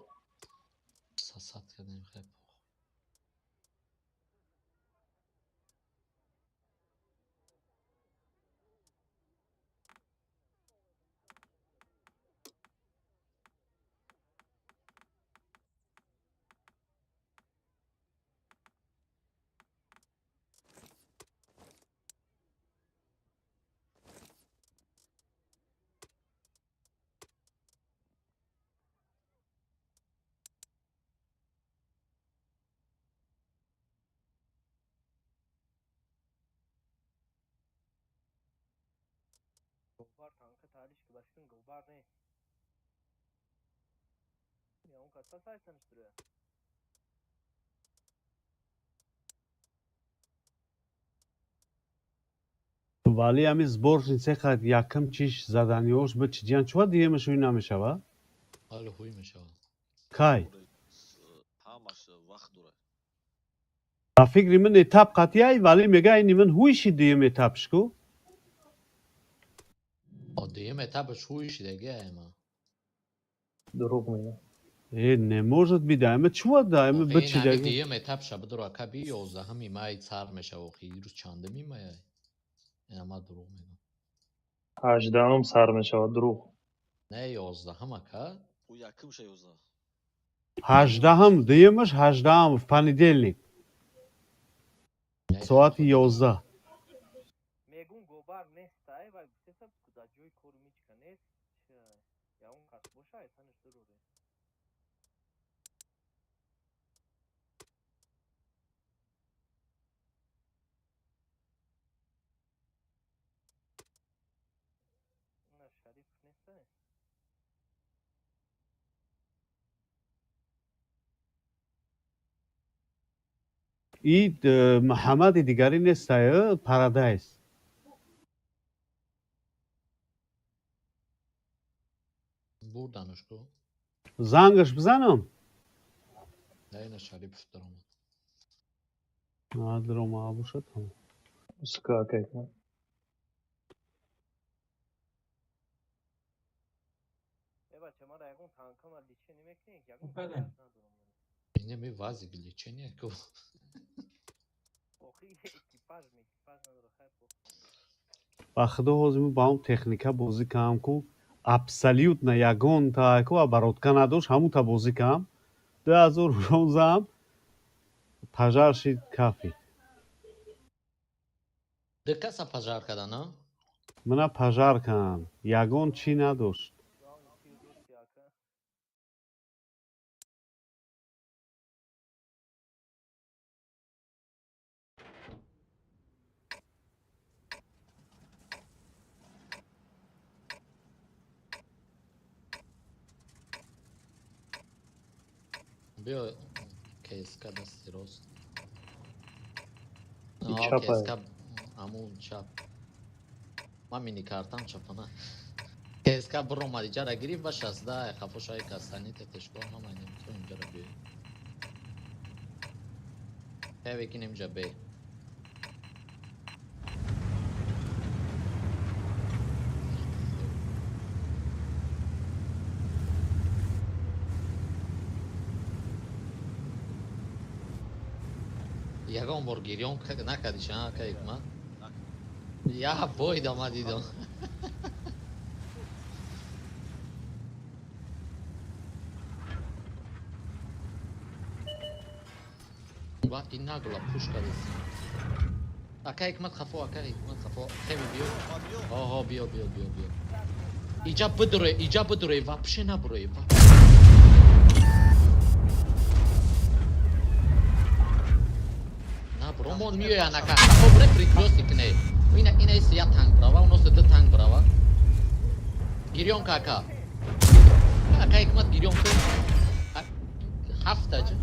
сасад кардем хеле Gulbar tanka tarish ki başkın Gulbar ne? Ya on kasa say tanıştırıyor. вале ами зборнице хад якм чиш заданиёш ба чиҷан чува диемашуи намешава حال خوبی میشه кай ҳамаш вақт дорад ба фикри ман этап қатъияй вале мега ини ман ҳуиши дием этапшку دیگه etapش خویش دیگه ایما дурӯғ мегӯям не может быть ами чува да ами ба این чӣ همین дага دیگه etap شب در اکبی 11 همی مای سر میشه و خیلی روز چنده میمایه این ما دروغ میگم ҳаждаҳум сар мешавад дурӯғ نه 11 هم اکا ӯ якм шаёзда ҳаждаҳум диемаш ҳаждаҳум в понеделник соати 11 Megun Gulbar ne stay ve sesab kuda joy korumichka ne? Ya on kas boşa ay tanıştırıyor. Na Şerif ne stay? и муҳаммади дигари нестаю парадайс بردنش کو зангаш бизанам نه این شریف درام адрома бошад скакайка Evet çamar ayağın tanka var diçe ne mekne? Yakın Bale. kıyasına durum. اینه می وازی گلی چه نیه کو Oxi ekipaj mı? Ekipaj ne olur hayır bu. ба худо ҳозим ба он техника бозӣ кам ку абсолютно ягонта ку оборотка надошт ҳамута бозӣ кам 2016 пажарши кафи Дикаса пожар кардан, а? мана пажар кан ягон чӣ надошт. Doğan 204 yakın. Биё КСК дасти рост. И О, чапай. КСК амун чап. Ман мини картам чапана. КСК бир омади ҷара гирифт ба 16 хафошаи кастани тетешко ҳама немитон инҷара бе. Хевекин инҷа бе. Ягон бор гирён накардиш, а ка ҳикмат? Я бойда ма дидам. Вақти нагла пушка дестӣ. Ака ҳикмат хафо, ака ҳикмат хафо. Хеви биё. Оҳо, биё, биё, биё, биё. Иҷа бидуре, вообще набуре. Набуро, мон миёян ака. Хафо буре прикрёстик не. Ина иси я танк брава, уноси ду танк брава. Гирёнка ака. Ака ҳикмат гирёнка. Ҳафта ҷа.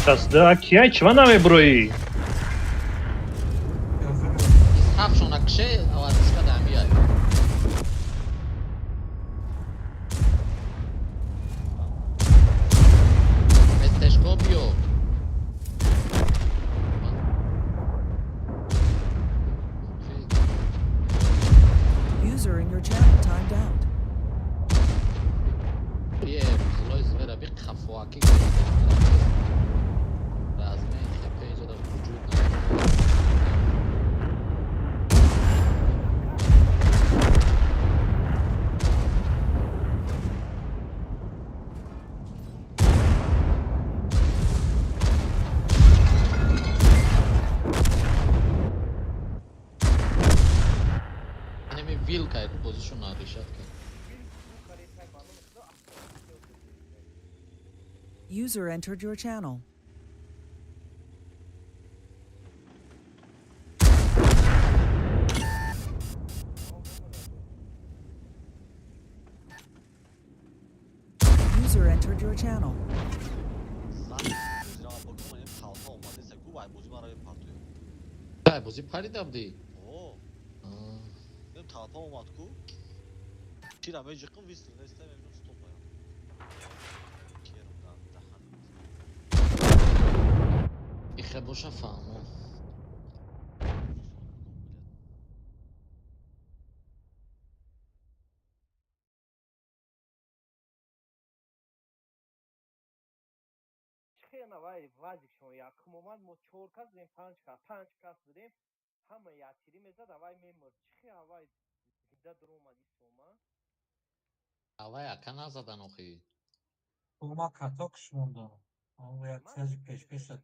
Касда кияй чива намеброӣ? Ҳафтшона кише авазишка дамияй. Местешко биё. User in your channel timed out. Бие, злой звера би хафоаки. Разме хепе ҷада вуҷуд надорад. Анеми вилка е позишона решат ка. User entered your channel. User entered your channel. Ай, бозӣ паридабди. талпа омад ку чира меҷиқим висл неста мебинам стопаям керм дар даҳан Ихе боша фаҳмо. Чхена вай вазикшон якум омад, мо 4 кас будем, 5 кас будем. Ҳама якчири мезад, авай мемурд. Чхе авай зинда дар омади сома. Авай ака назадан охӣ. Uma катокш мондам. Он реакцияши пешпешад.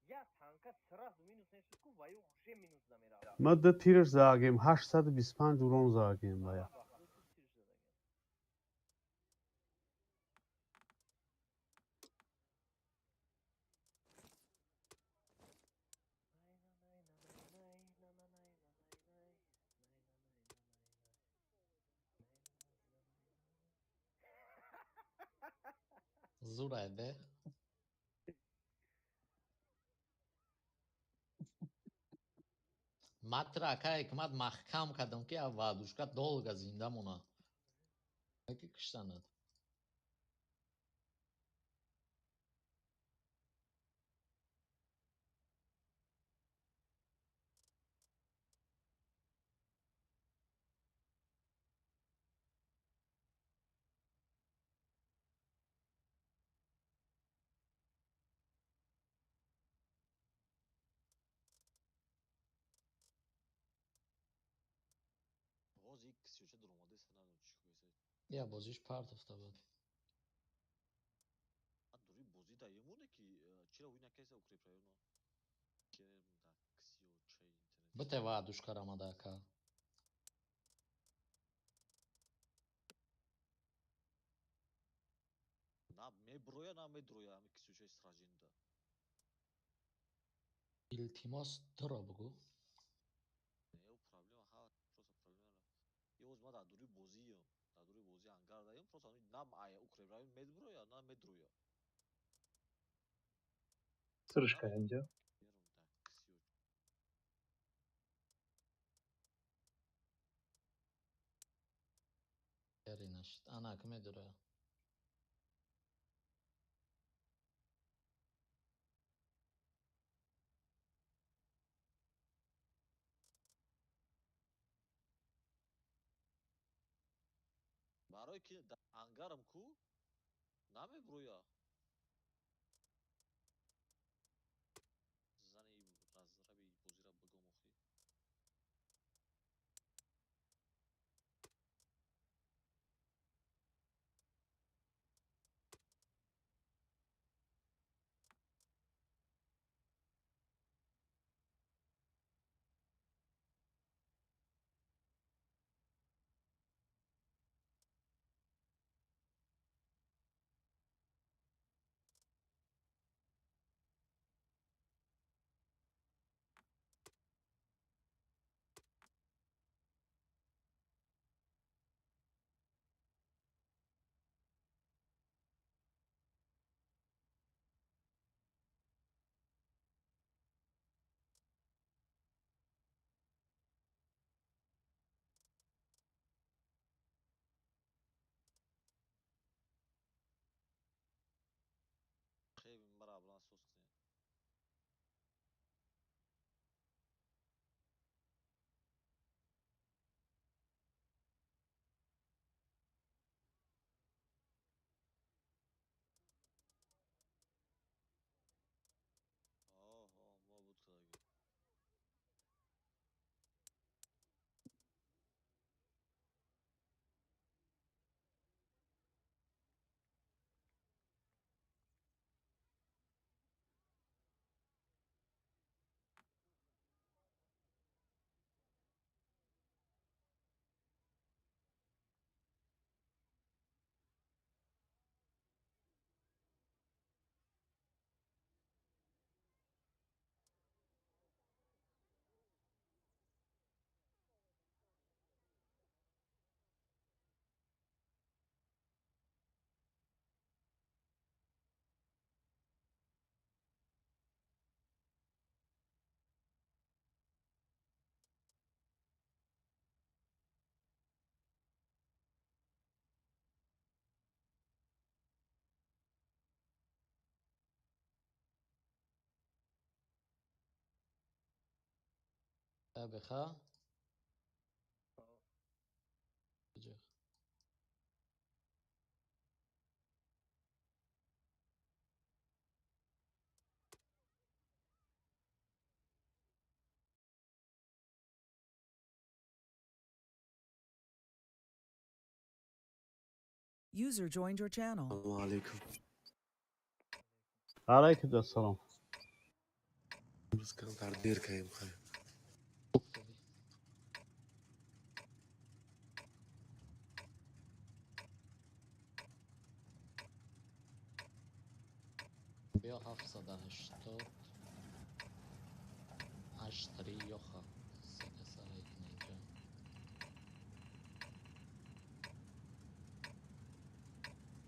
Я танка сразу минус нешуд ку ваю уже минус намерав. ма ду тирш заагем 825 урон заагем бая. Зур айде. Матра ака ҳикмат маҳкам кардам ки аввадушка долга зинда мона. Яки киштанад. боз ик кисёча дар омадаста надонам чӣ кӯясад Я бозиш парт афта буд. есть укрепляю, но керем да ксио чей интернет. Бите вадушка рамадака. На меброя на медроя ами ксио чей сражинда. Илтимос дробгу. Не проблема, ха просто проблема. Ёз ма дадури бозиё. Дадури бози ангар даём просто ани нам ая укрепляю медброя на медроя. Срышка инде. Керем да ксио. Еринаш. Анак медура. Барои ки ангарам ку на меброя. Зани разраби бозира бигомохи. Хейби мара аблан сости. Мо буд кадаги. Беха. آه. Бежи. User joined your channel. Assalamualaikum. علیکم السلام. Sekarang takdir kayak apa? بیا 780 اشتری یخا سه سرای اینجا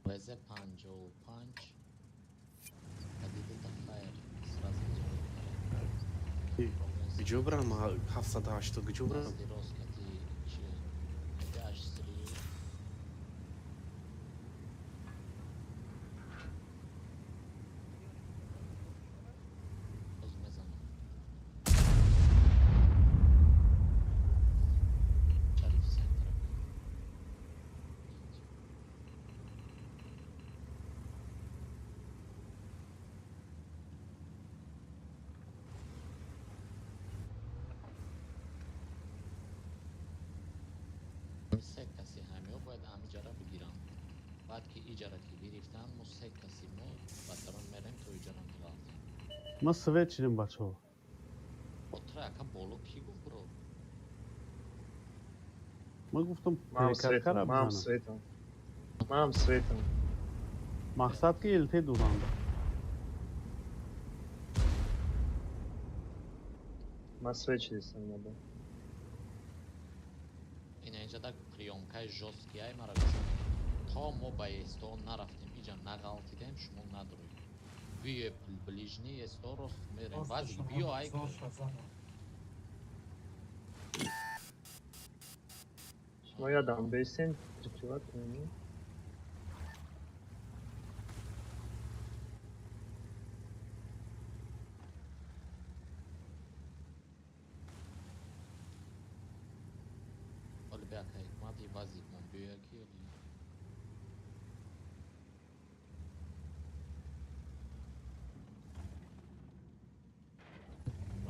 وزه 55 حدید خیر سرازی Где брама? Хавсада что где брама? Назди розкати чи де اشتری باز میزنم شریف سنتر سه کسی همیو باید همینجا را بگیرم بعد که ایجا را که گرفتن مو سه کسی مو و درون مرم تو ایجا را میلازم ما سویت چیدیم بچه ها. Отра ака боло ки гуфт бро? ما گفتم Мам تریکت светам, کرد мам بزنم. светам. Мам светам. مقصد که الته دورانده. Ма свет чидисам надо. Инҷа приёмкаи жёсткияй мара гӯш. То мо ба естон нарафтем, иҷа нағалтидем, шумо надуред. Биё ближни есто рост мерем. Вазик биё ай. Шумо ядам бесин, прикриват мени. Оли беака ҳикмати вазик мон биё ки оли.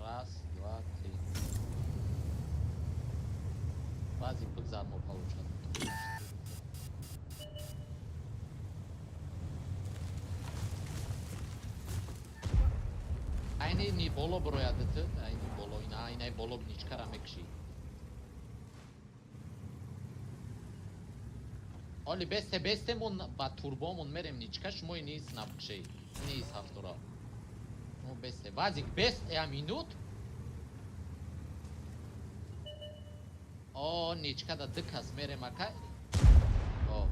Раз, два, три. Вазик бигзар мо получат. Айни ни боло броядыты, айни боло, ина айнай боло ничкара мекши. Оли бесте мон ба турбомон мерем ничка, шумо инис напкши. Инис ҳафтора. Ну бесте. Вазик бест я минут. О, ничка да дикас мерем ака. О.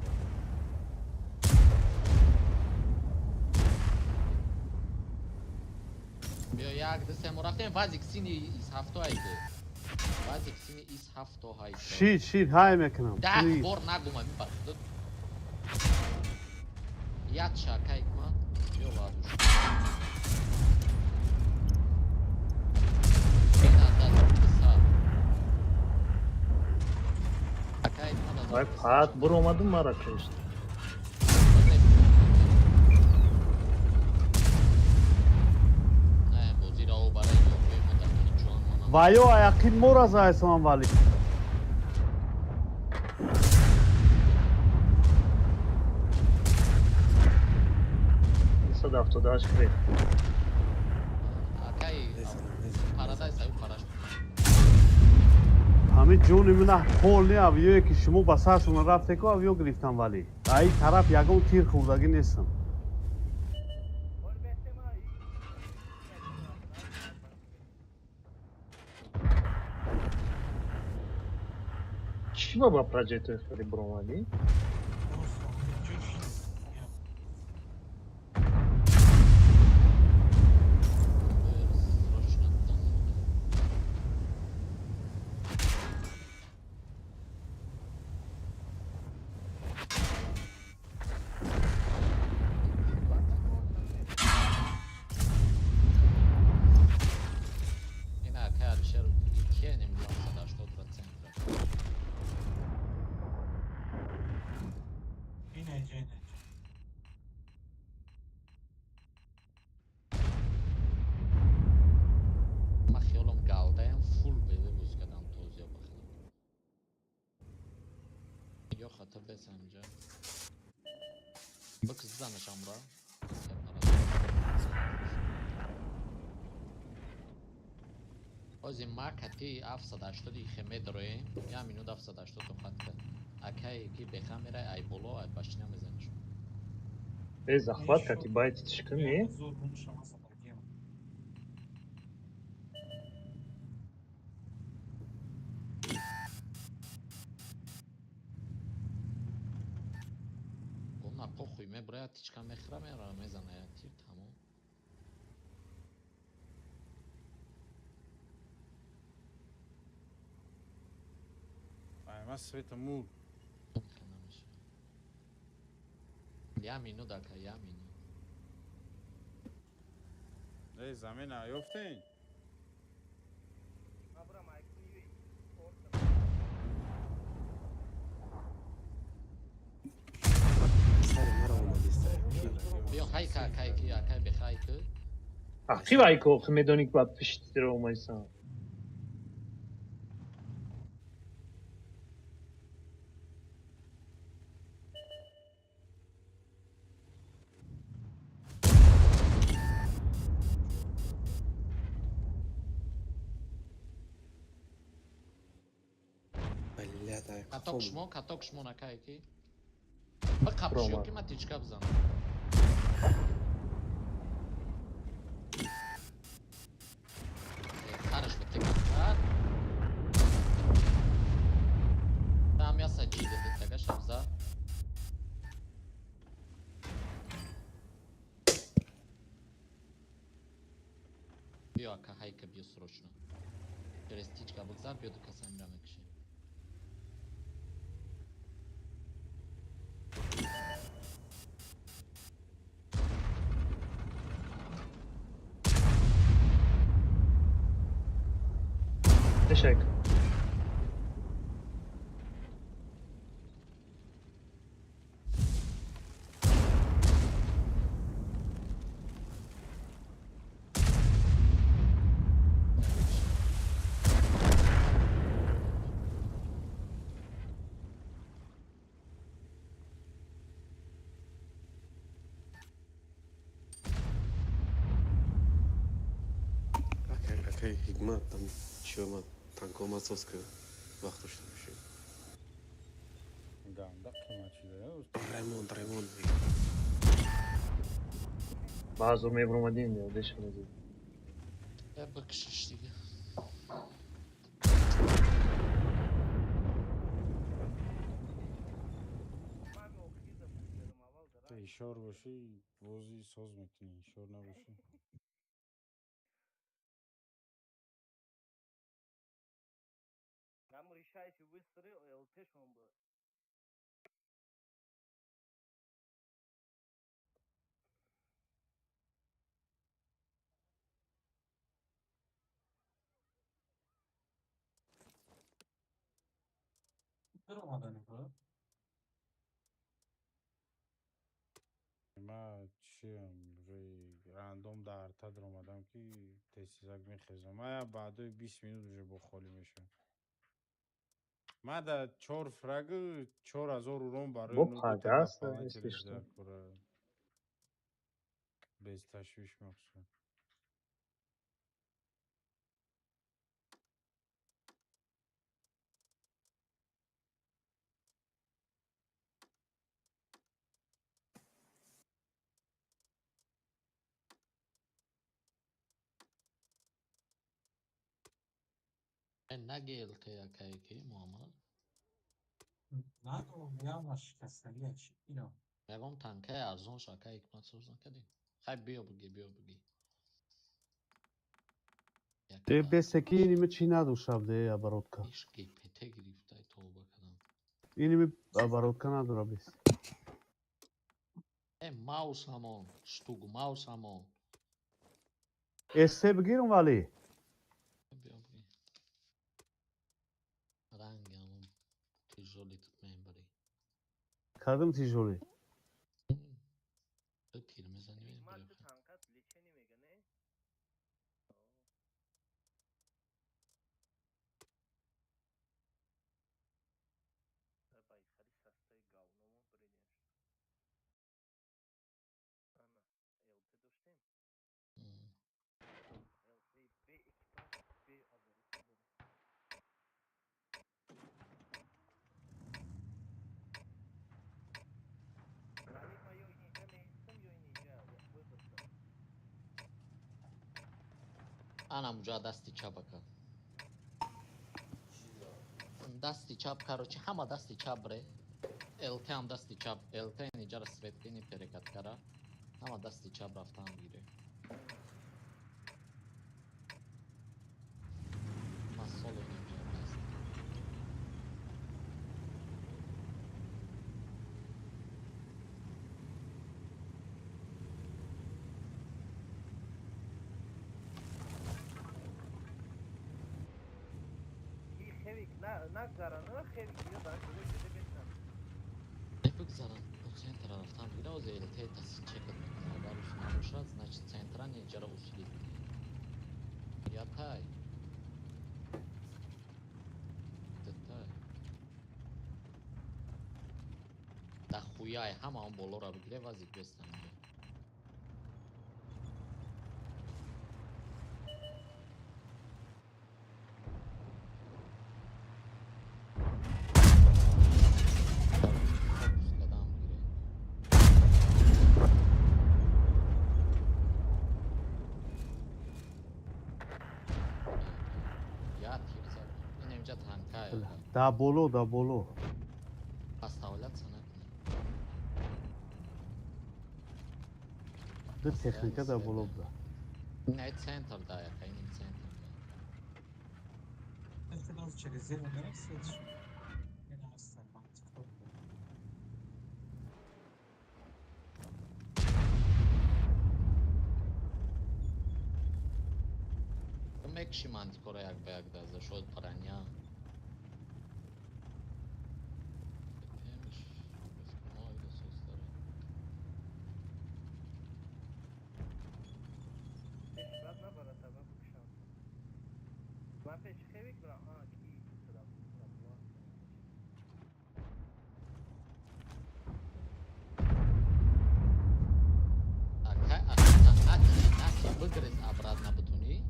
Биё як дасем рафтем вазик сини ис ҳафто айди. Вазик сини ис ҳафто айди. شیر های میکنم. 10 бор нагума мибар. Яд шакай ма. Биё вадуш. Вай пат бур омадим мара кашт. وایو یقین مورا زایسان ولی. 178 кред. همین جون منه پول نه اویو که شما بساشون رفته که اویو گرفتم ولی. ای طرف یکم تیر خوردگی نیستم. Чӣ ба проектои худи буромадӣ? Ози макати 780 хеме дороем. Я минут 780 хатка. Акай ки бехамера ай боло ай башня мезаниш. Захват кати байти тишками. Она похуй ме броя тичка мехра мера мезана я тир тамом. Ма светам мур. Я минут ака я минут. Эй, замена ёфтен? Биё хайка акай ки акай бехайка. Ахи вайко медоник ба пиштир омайсан. Каток шмо накайки. Ба капшиё Рома. ки ма тичка бзан. Хараш бетекат. Там я саджиде детага шабза. Биё ака хайка биё срочно. Через тичка бгзар биё до касамира мекиши. Teşekkür. Окей, Hikmat, там чё, танком отцовская вахта, что вообще. Ganda qiymatchilar. Ремонт. Bazı mevruma değil mi? Deşmez. Я бакшиш дига. Маме охриза пустермавал Та дара. ишор боши, вози соз метини, ишор набоши. Там решаете выстры, ЛТ шомбы. Durmadan bu. Ма чиам рӯи рандом дар тадр омадам ки тестизак мехезам. Ма баъдои 20 минут уже бо холӣ мешавам. Ма да 4 фрагу 4000 урон барои Бо дута пагаса, дополнитель если что. издак кора. Без ташвиш махсус. Наги ЛТ акайки Муаммад. Надо явно шикастали ино. Ягон танкаи арзон шака Hikmat соз накардем. Хай биё буги. Бесеки иними чӣ надӯшабде оборотка. Ишқи пете гирифтай тоба кардам. Иними оборотка надора бес. Маус ҳамон, штуг маус ҳамон. Эссе бигирам вале. Биё буги. Ранги ҳамон тижоли тут мебари. Кардам тижоли. Ду тир мезани Hikmat мебари. tankat lecheni mega ne? Давай, хари састай говномон придешь. Ана, ЛТ доштем? ЛТ Б экипаж, Б оборудка дорем. Вали моё инижа нестам, ё инижа выбросам. Ана муҷа дасти чапака. Дасти чап, короче, ҳама дасти чап бре. ЛТ ҳам дасти чап. ЛТ инижара светлини перекаткара. Ҳама дасти чап рафтаам гире. Масоло инижа даст. И хевик, нагзараны, хевик, я да, кузе бесам. Бигзарам, бо центра рафтаам гире, ози ЛТ дасти чекат мекунам. Агар уш набошад, значит центра инижара усилит. Ятай. Детай. Да хуяй, ҳама он болора бигире вазик бестам инҷа. دا بولو پس تاولت سنه کنه ده تکنیکا دا بولو بدا نه центр да яка این центр Когда через зелень растет, я не знаю, кто мекши мантикора як ба як даза шод параня Темиш, мойда состара. بعد نبره طبعا بکشم من پیش خیلی برم کی صدا بود Ака выиграть обратно бутуни.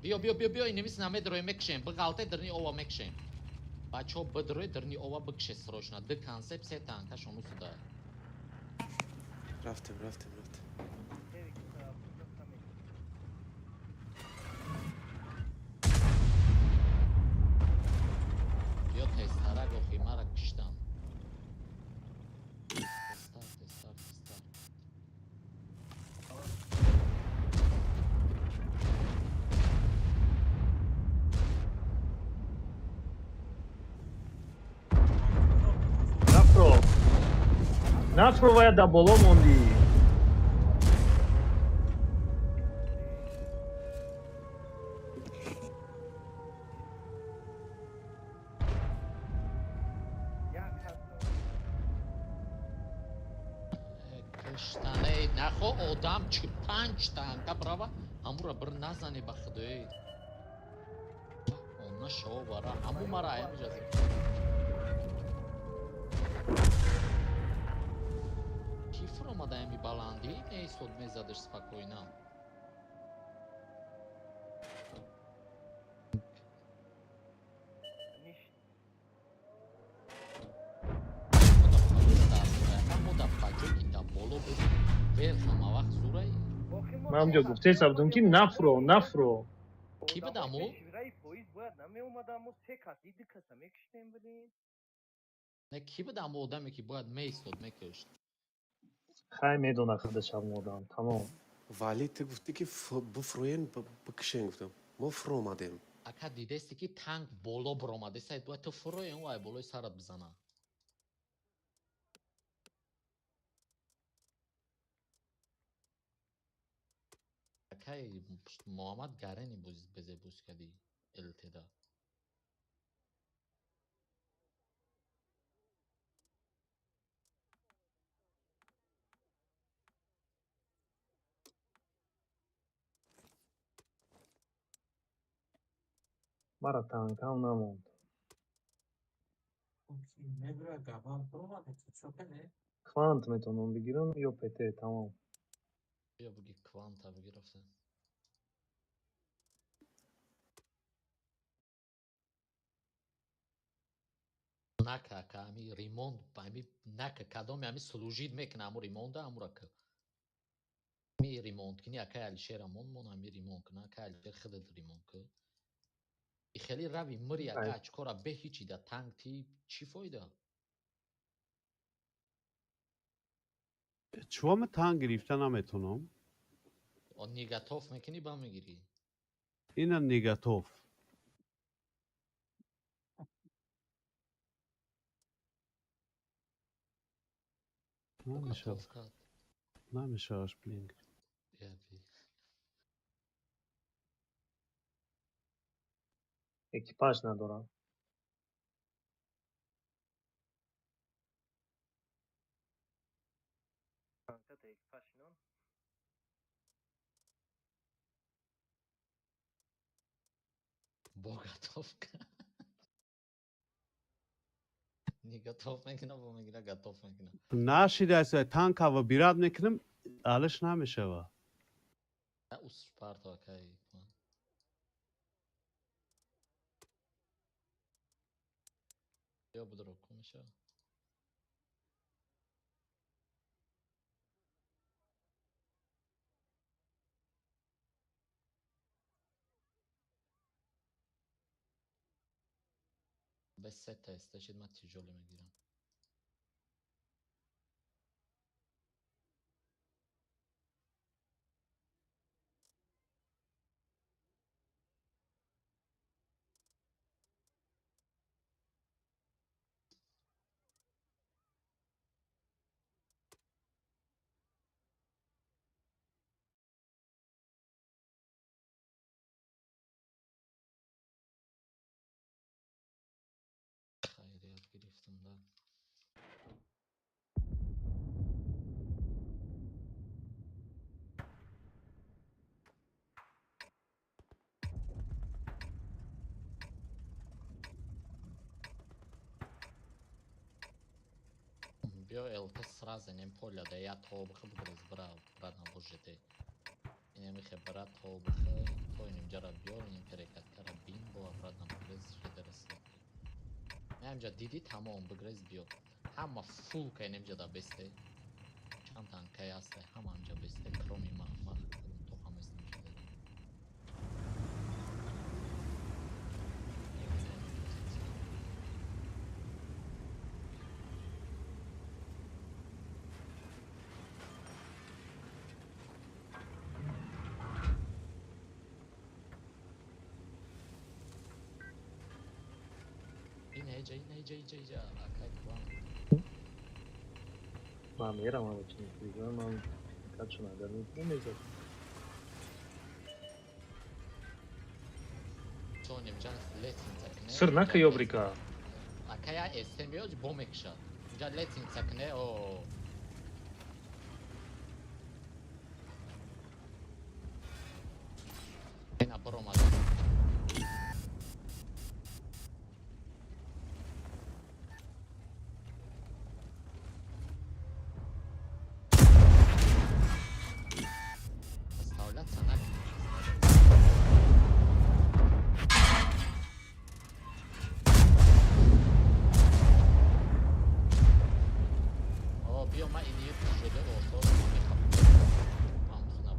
Био, инемис намедрои мекшем, бгалте дрни ова мекшем. Бачо бдрои дрни ова бкше срочно. Д концепция танка шону сюда. رفتیم Био тестара гохи мара киштам. Тестар. нафро вая да боло монди Киштане нахо одам чи 5 танка брава. Амура бир назане ба худои. Онна шо бара. Аму мара ай мижазе. Кифр омадаеми баланди, меистод мезадаш спокойно. ман ҳамҷо гуфте сабдум ки нафро Ки бидаму? Не ки бидаму одаме ки бояд меистод мекашт. хай медона хадашавм одам тамом ولی تو گفتی که بفروین بکشین گفتم ما فرو آمدیم Ака дидести ки танк боло биромаде саид бояд ту фуроен вай болои сарат бизана. Акай Муҳаммад Гарени безе бускади илтида. мара танкам намонд небра габан промадет, что пене? квант метавонам бигирам ё пт тамом Бия буги кванта бигирафта. Нака ами ремонт ами нака кадоми ами служид мекна аму ремонта амурака. Ми ремонт кини ака алишер амон мон ами ремонт кна ака алишер хидат ремонт ка. И хели рави мри ака ачкора бе ҳичи да танк ти чи фоида? чувам танк гирифта наметунам Он негатов мекини ба мегири. ина негатов намешаваш блинк экипаж надорам Богатовка. Негатов мекина ба мегира гатов мекина. нашидаст танкава бирад мекунам алиш намешава Ус Спарта акай. Я буду рукомеша. без сета استشید من تیجولی میگیرم. خیریت گرفتم داد. بیا التس сразу поля да я тобхы бугрыз брав брадам бужете. Ине михе брат тобхы то иним жара био иним перекаттара бин бо брадам бугрыз шедересе. Намҷа диди тамом бугрыз био. Ҳама фул ка иним жада бесте. Чанд танкай аст ҳама амҷа бесте кроми ма то ҳам истим шуде. Инаиҷа акай кван. من میرم همه چی دیگه من کچون اگر نمیزد То инимҷа летинцакне. سر نکه یابریکا Акая эстем биё бомекшад. Инҷа летинцакне о. Ина бромад. Оставлять санак. О, биё ма иние шуде осо мехам. Амсна.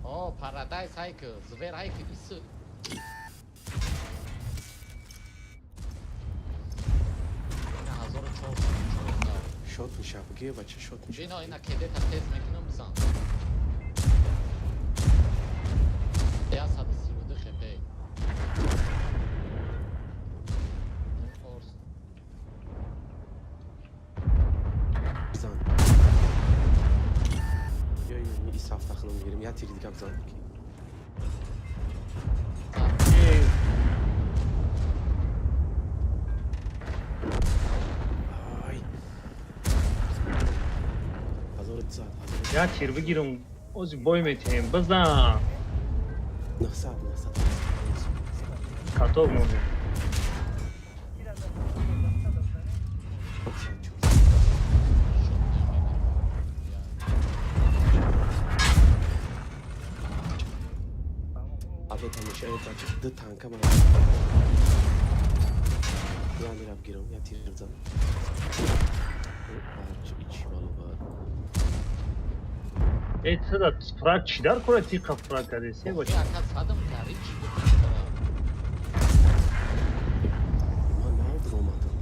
О, Paradise Hike, Zver Hike ис. Ина 1414. شات میشه بگه بچه شات میشه. Бино ина кедета тез мекунам бизан. Я 132 хп. Форс. بزن. یا این صف تخنم میگیریم یا تیری دیگه بزن. آی. هزارت زد. یا تیر بگیرم اوزی بای میتیم بزن نخصد. کتاب مونده البته میشه این بچه دو تانکه من یا میرم گیرم یا تیر بزن. چی بالو بار. ای صدا فرق چی دار کنه تیقه فرق کرده سی باشه Я садам гарич. من نهاد اومدم.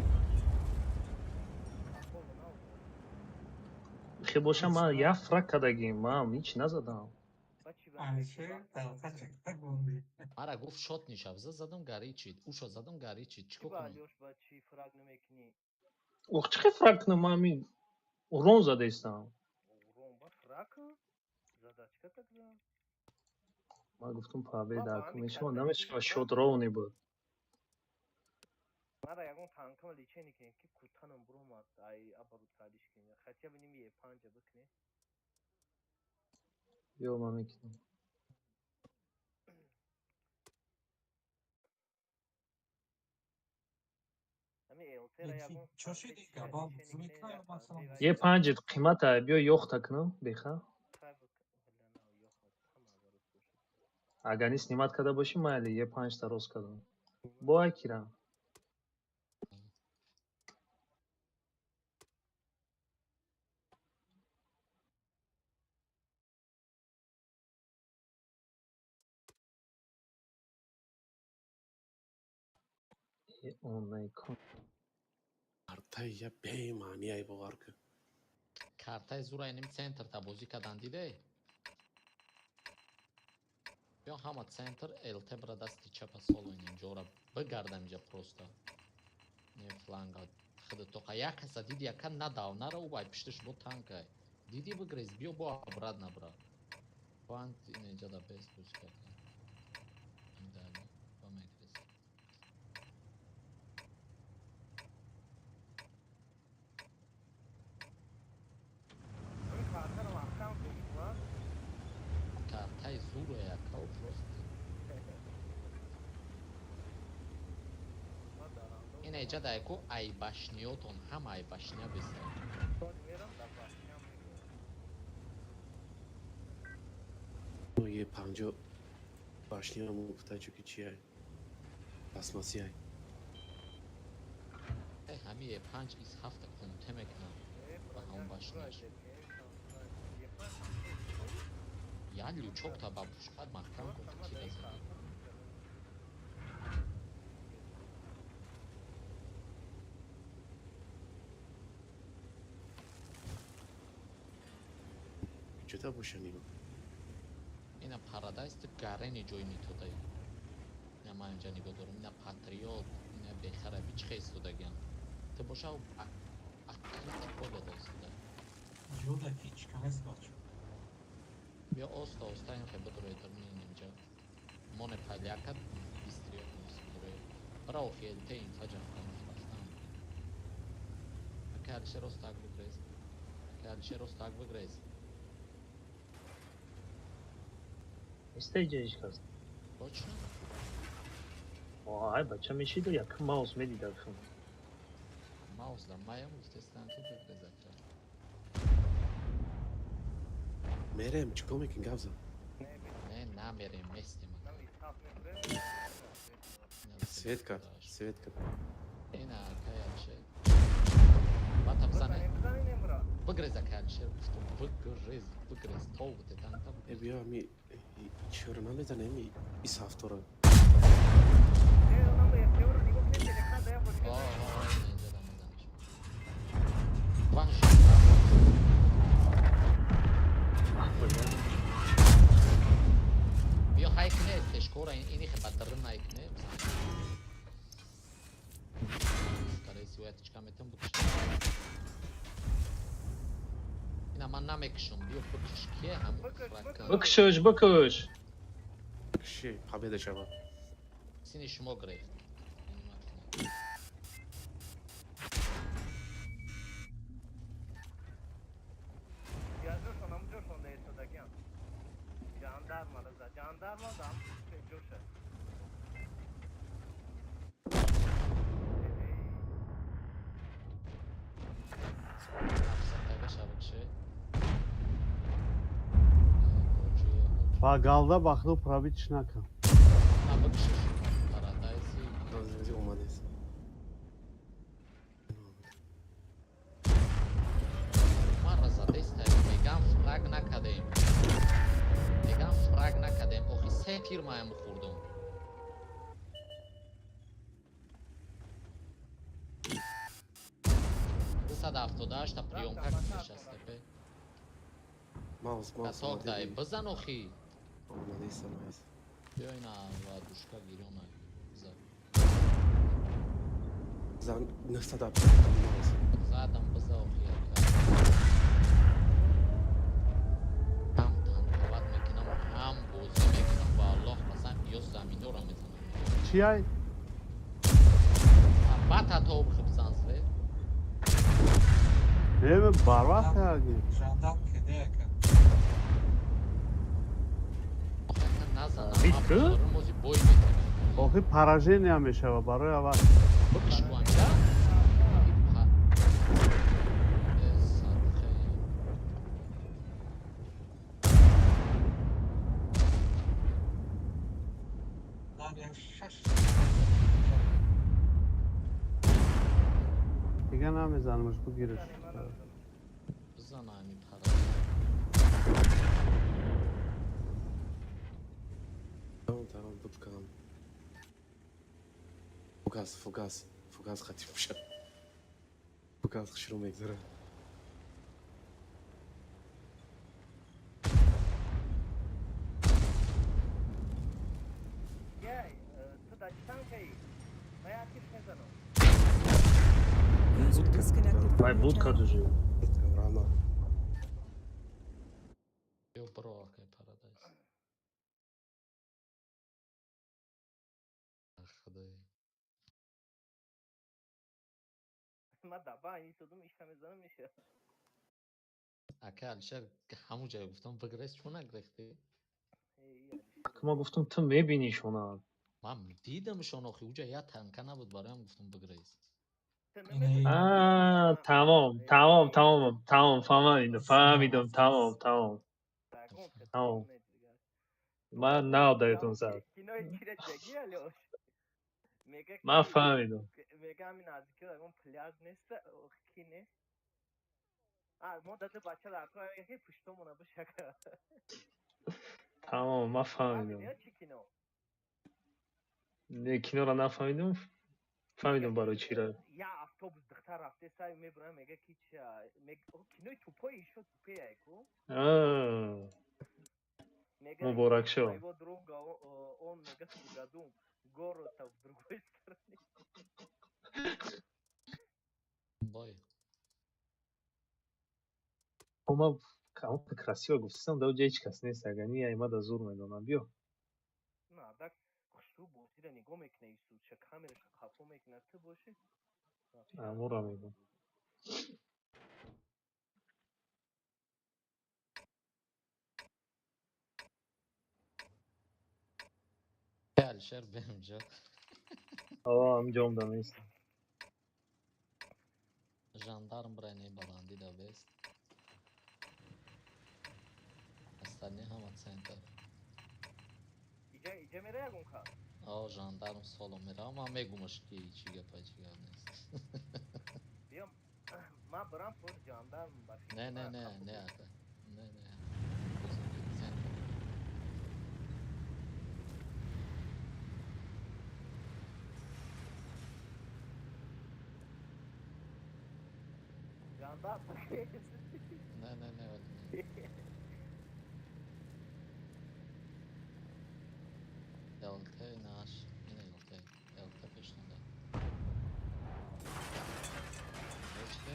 خیلی باشه من یه فرق کردگیم من هیچ نزدم همیشه دلتا چکتر بوندی. Мара гуфт шот нишавза задам гаричид. Ушо задам гаричид. Чико кунам? Алёш ба чӣ фраг намекунӣ? اوه چقدر فرق کنم من همین رون زده ایستم Урон ба фраг? Задачка тогда. من گفتم پاوی Ба درکم ҳамин میشه катта نمیشه дидӣ شد фраг? رونی بود Мара ягон танкама личени кен ки кутанам буромад ай абару талиш кен. Хотя бы ними панҷа бикне. یا من میکنم Ами элтера ягон چوشی танка دیگه чия با личени кине میتونم я مثلا танки یه پنج قیمت های بیا یخت کنم بیخوا хай бик ҳалана ёхад ҳама барот бошад. اگر نیست نیمت کرده باشیم مالی یه پنج تا روز کردم با اکیرم Onay kon. Artay ya beymani ay boğar ki. Kartay zuraynim center ta bozi kadan dide. Yo hama center LT bradasti чапа солойним ҷора бигардам ҷа просто. Не фланга худа тоқа як аса диди яка надав нара у бай пишташ бо танкай. Диди бигрез биё бо брат набра. Пант инеҷа да бест бози карда. Индали ба мегрез. Abi kartlar vaktan koyuyor. Kartay zuro яка просто. Инеҷа да яку айбашниётон ҳама айбашния беса. Verem de başlayalım. Ну ye panjo başlayalım bu pıtacı ki çiğ. Basması ay. Ҳами е 5 из 7 конте мекунам. Ба ҳам башниаш. Яли чок та ба пушпад маҳкам кун ки дазад. Cüda boşanayım. Ина парадайс ти гарени ҷои методай. Ина ман инҷа нигоҳ дорам. Ина патриот, ина бехараби чӣ истодагиам. Ти боша акрити хода дастуда. Joda птичка не скачу. Бия оста оста ин хе бидрои дурмин инҷа. Моне паляка бистриёт мусидрои. Браво хелте ин фаҷам рафтам. Акалише ростак бигрез. Акалише ростак бигрез. İsteyeceğiz kız. Точно? Vay bacım işi de yakın mouse meditasyonu. Маус да маям естествено ти бигрез ака. Merem çıkomek gavza. Не намерем местима. Svetka, Svetka. Ина акалише. Бата бзане. Бигрез акалише. Бигрез толбуте танта. E bir mi çığırına mı da ne mi is haftora. بیا هایکنه تشکور اینی خب بدرن هایکنه کاری سویت çıkametem bu kişi yine man namekşum diyor bu kişiye hem Bakış bakış. Şey, habede çaba. seni şmogre Yazıyor sonra mı diyor sonra istodagiyam. Jandarma da jandarma da joşa. Bagalda baxdı praviçnaka. Razı olmadıysa. фирмаям хурдум дусад ҳафтодаашта приёмка нишастапе Mouse. касок дай бизан охи Olmadıysa mouse. биёина ва душка гирёна Zan nasıl da mouse. задам биза охи ҳам танқоват мекунам ҳам бозӣ мекунам ва аллоҳ қасам ё заминёро мезанам Чиай? бата то бихибзанзле Neme barvaq kardin. Jandarm kede yakın. назанам Bitti? мози бой метавонам Охи поражение мешава барои аввал. бикишванда Lan ya şaş. دیگه نمیزنمش بگیرش. بزنم میپرم Tamam tamam tut kan. פוגז חצי פשט. פוגז חשרו מגזרה. Gel, tıdaştan kayı. Bayağı kişnezano. User disconnected from Vai, your budka channel. duži. Rama. Jo, bro, okay, paradise. Xudoi. Ma daba این صدوم işlemezanı میشه. Aka Alişer همون جای گفتم بگریز چون نگرفتی؟ ما گفتم تو میبینی شونا. من دیدم شناخی اونجا یا تنکه نبود برایم گفتم بگریز. تمام فهمیدم تمام. من نادایتون زد. Kinoy çirecek ya Mega من فهمیدم. Mega mi nazik ya plyaj neste o kine. ما داده بچه در کار یکی پشتمونه بشه تمام من فهمیدم. همینه چی کینو نه کینو را نفهمیدم. فهمیدم برای چی را. یا اتوبوس دختر رفته سای میبرن میگه کی چی کینوی توپایی شد توپی ایکو مبارک شو. Моего друга он میگه в году город в другой стороне بای ما کامو красиво گفتم دو جای هیچ کس نیست اگر نی ایماد از زور میدونم بیا. نه так خشو بازی رو نگاه میکنه ایسو چه کامرش خفا میکنه تو باشه امورا میگم. Alişer benimce امجام دم نیست. jandarm brani balandi da best. Остальные هم центр. ایجا میره یکون که آه jandarm solo میره اما میگومش که چی گپا چی گپ نیست. بیام ما برام پشت جاندارم باشه نه نه نه نه آقا نه نه بزرگ center. جاندار نه نه نه öyle değil. LT naş yine LT LT peşinde. Geçti.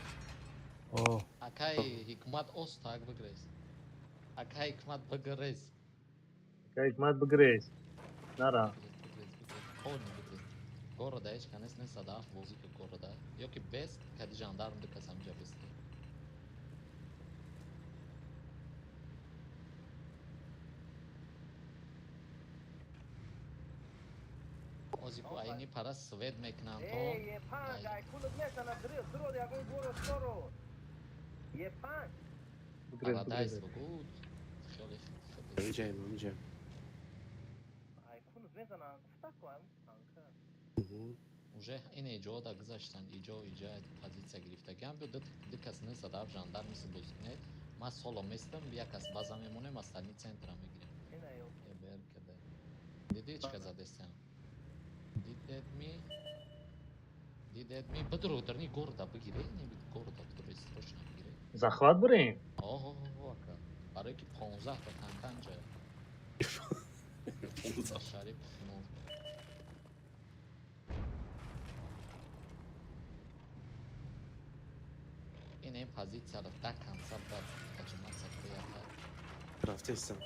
اوه Akay hikmat ostak bıgres. Akay hikmat bıgres. حکمت بگریز. نرا. Polni bıgres. Goroda hiç kanes ne sadaf bozik goroda. Yok ki best kadi jandarm da kasamca besti. Oziku ayni para sved meknan ton. یه پنج ای کلوب میزنه درو یکون برو سرو یه پنج بگریز Paradise بگریز. بود. خیلی اینجا. ای کلوب میزنه گفته کنم kanka Уже این ایجا دا گذاشتن ایجا позиция گرفتگی بود دو کس نیست دار جاندار میشه بزنه ما سولو میستم بیا کس بازا میمونه ما استانی центра میگیریم اینه یو ебер кеде دیدی چیکار زدستم دیدی بدرو درنی گوردا بگیره نمیدی گوردا بدرو سرچنا بگیره زخوات بریم. اوه اکا برای که 15 تا تانکانجا شریف نور این позиция رو до конца брать отжиматься приятно. رفته استم.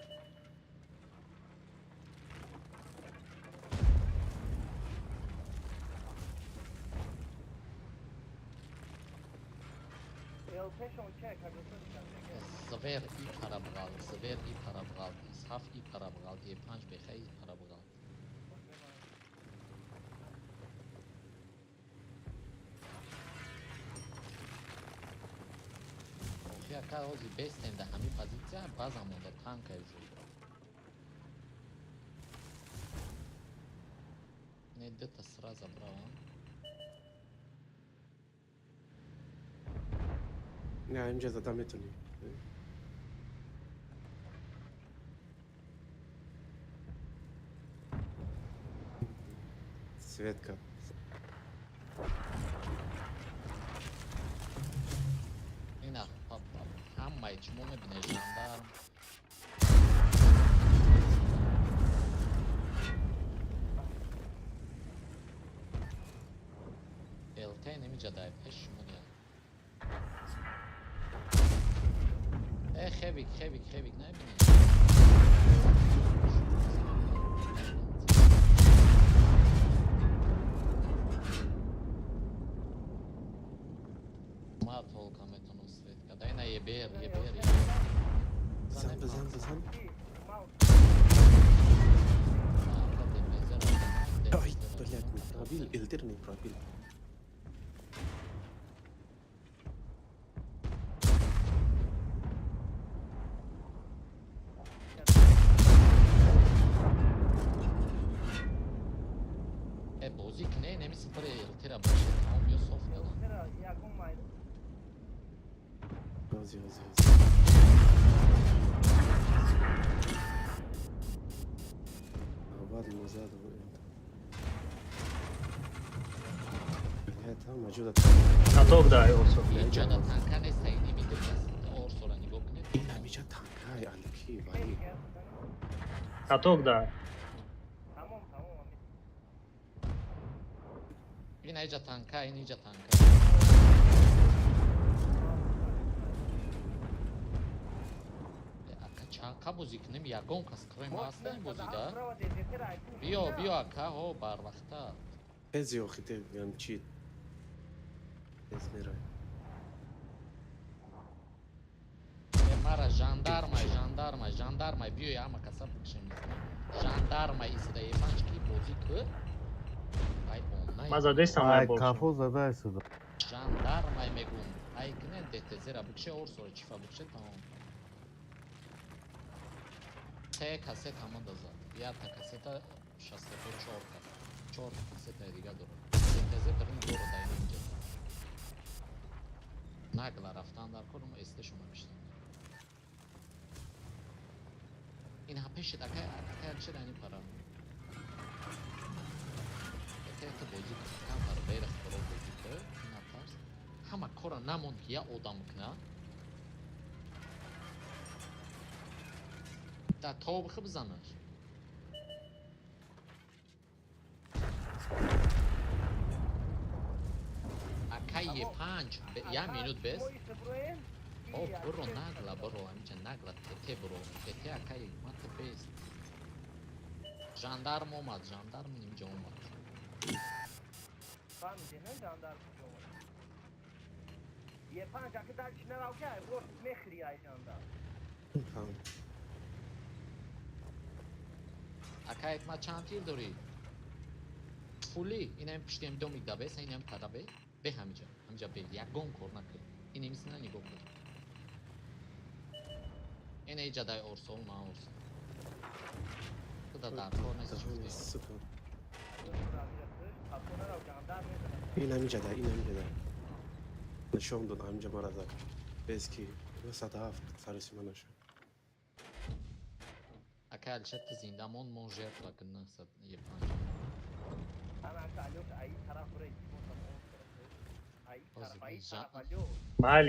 елпешон чек Север и Карабгал, Исхав и Карабгал, и Панч Бехай и Карабгал. Охи ака ози бестен да ҳами позиция база монда танка изо. Не дета сразу забрала. نه اینجا زدم میتونی. Светка. почему мебине жандарм? Элтей немиджадай, пешмуне. Хевик, не бини. Мат волка метону свет. Когда я на ебер. بزن بزن بزن ай блядь не пробил эльдер не пробил Бозик не немиси пре элтера баше. Там био софнела. Азия. بعد المزاد там موجودة Atok da also. Injada tanka ne sayni midirdas. Or sonra ni gokne. هنا ميجا تانكاي على كيف علي Atok da. Ina ija tanka, ina tanka. Aka boziknem yagon kas kremasdan bozida. Bio aka ho bar vaqta. ازيو خدي يمشي اسمي Mara jandarma bio ya ama kasap kshemiz. Jandarma isda evanski bozik. Ay online. Maza desam Ay ay bolsun. kafo zada esuda. Jandarma megum. Ay kne dete zera bukşe or sonra çifa bukşe tamam. Te kaset hamanda zat. Ya ta kaseta şaseto çorta. Çort kaseta diga dur. Teze birin doğru dayanınca. Nagla raftanlar korumu este şuna pişti. اینها پیش دکای چه دانی پرام که بازی کم بر بیر خبر بازی که اینا پس همه کارا نموند یا آدم کنه در تاب خب بزنش اکای 5 یا مینوت بس او برو نگلا برو همینجا نگلا تته برو تته اکای مات بیست جاندارم اومد جاندارم اینجا اومد یه پنج اگه درش نراو که برد مخری ای جاندار اکای ما چند تیر داری فولی اینم پشتیم دو میگدا بس اینم تدا به همینجا به یک گم کار نکن این میسنه نگو کن این ایجادای اورسول نه اورسول bu da dar kornesi çıktı. sıfır این همینجا ده این همینجا ده نشون داد همینجا مرا زد بس کی وسط هفت سرسی من نشون Akal şet zindamon monjer takın nasıl yapan.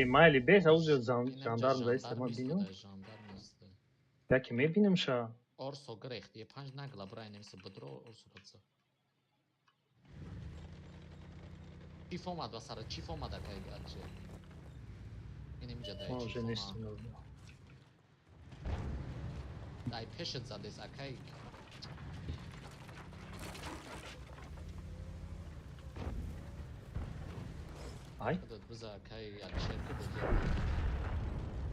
Mali bez audio jandarm da este mă bine. Ya ki me binem şa. Orso gerecht je panj nagla brainem se bedro orso patsa. Çifoma da sarı çifoma da kay gelce. Benim cadayı Može çifoma. nešto. Daj pešet za des akaj. Aj. Da biza akaj ya şerke buldu.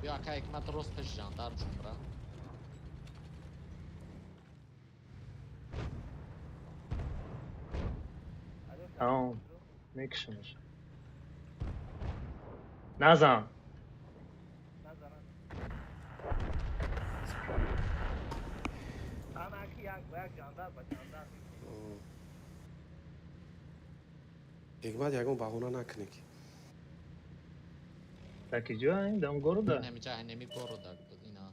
Yo akaj matros peş jandarm şumra. Tamam. Ne kişimiş? Nazan. حکمت یکم بهونه نکنی که Taki działa, dam goroda. Nemi goroda ina.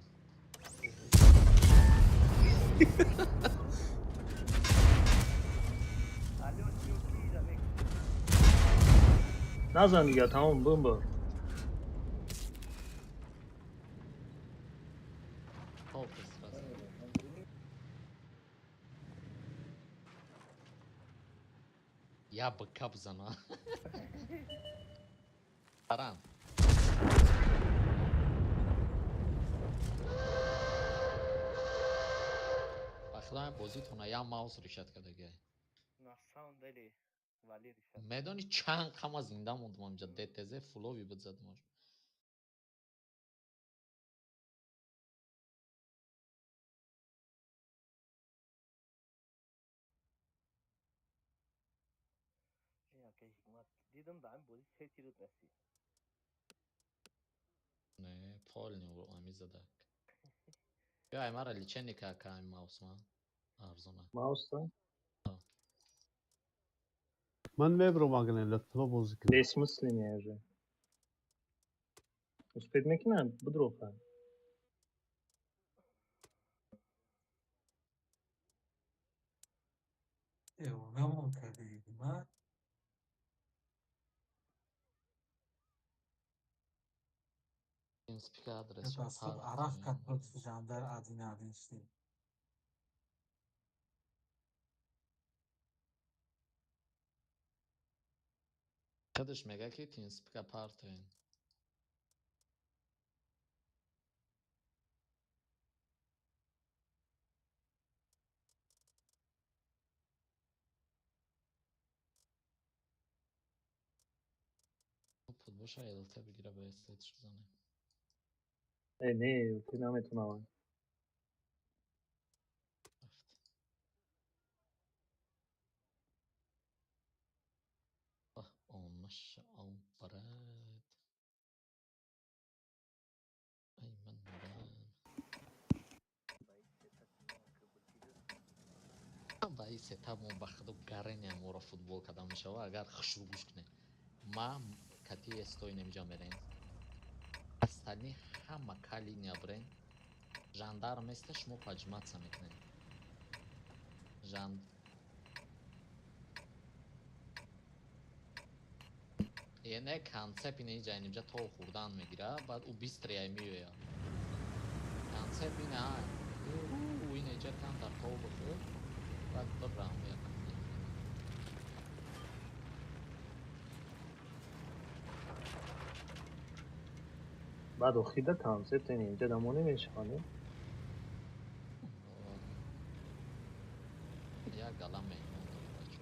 Nazan ya tamam bomba. Я быка бзана. Таран. Бахлам бозитона я маус решат кардагай. На самом деле, Валерий сейчас. Медони чанд хама зинда мондам амҷа ДТЗ фулови бизад мош. Okey, hikmat. Dedim ben bu seçili resi. Не, полни ами задак. Биай мара личенника акаи маусма. Арзона. Mouse'da Mən Vebro maqnelətlə bozuk. бессмысленнее же. Успеть мекина будрофа. همون کردی من Принципе адрес. تصویر عرف کت لطف جاندر عدین عدین شدیم Кадыш мега ки принципе партен. Футбоша елте бигира ба эстет шузане. Ne, tu nametuna var. Он маша он парад. Ай ман муран. Баи сетамон ба худу гареня мора футбол кадам мешава агар хушру гӯш куне. Ма кати эстой немиҷа мерен. Астани ҳама кали нябрен. Жандарм еста шумо паҷматса мекунед. Яне концепт ин ҷайниҷа то хурдан мегира, баъд ӯ 20 рияй меояд. Концепт ина ин эҷа кам дар то бихӯр, баъд бирам якам. بعد اخیده کانسپت اینجا دمونه میشانه Я гала меҳмон дорам бачо.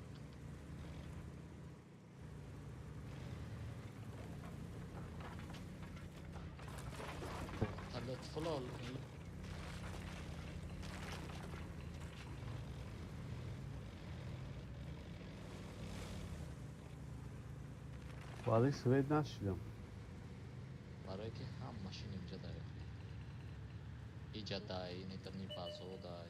Лутфулол ولی سوید نشیدم. барое ки ҳамашин инҷа дай. Иҷа дай, нетарни базо дай.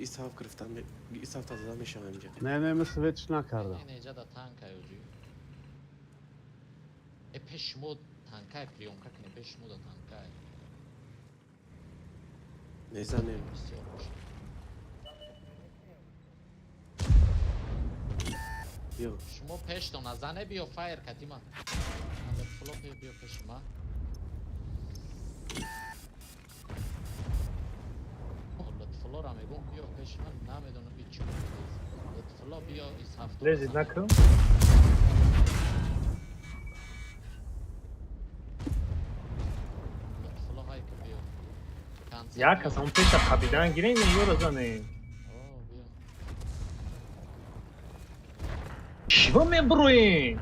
İshaf griftan, ishaf tazadan meşam amca. Ne mi سویدش نکردم. ин эҷа да танка ёҷи. Пешмо танкай приёмка кune, пешмо да танкай. Nezanem. Бисёр хош. Yo. Шумо пеш то назане биё файр катима. Андер флоп биё пеш ма. Лутфулора мегум биё пеш ма, намедонам ки чӣ мекунед. Лутфуло биё из ҳафто. Лезид накун. Лутфуло ҳай ки биё. Я касам пеша хабидан гирен ё разане. О, биё. Шива мебруин.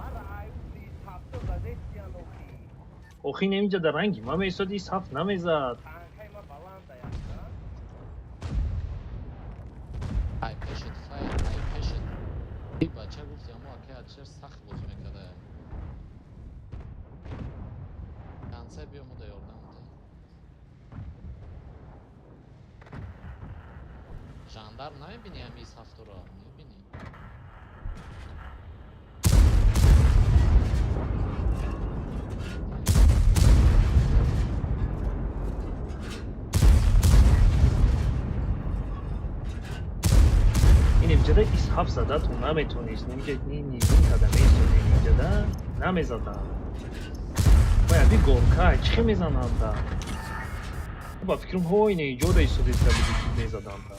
Maray, siz hafta gazetiyan oki. Охи немиҷа да ранги ма месоди саф намезад. Kankay ma balanda yaptı. Ай пешет файр, ай пешет. И бача гуфт ямо ака чер сахт боз мекарда. Концепт биё мо да ёрдам да. Жандарм намебини ами из ҳафтора, мебини. ин имҷада исҳаф зада ту наметонист немиҷа низин кадаме истоди имҷада намезада бояди горка чӣ мезананда ба фикрам ҳойне иҷода истодаиста буди ки мезадам та.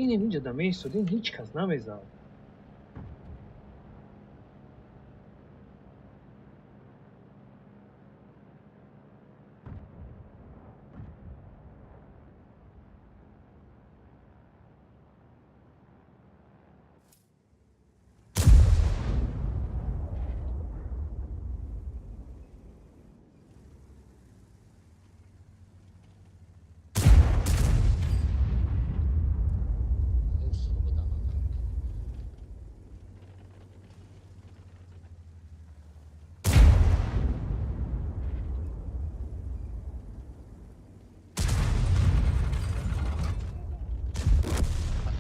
Инем инҷода меистодин ҳеҷ кас намезад. Мусор будам акам.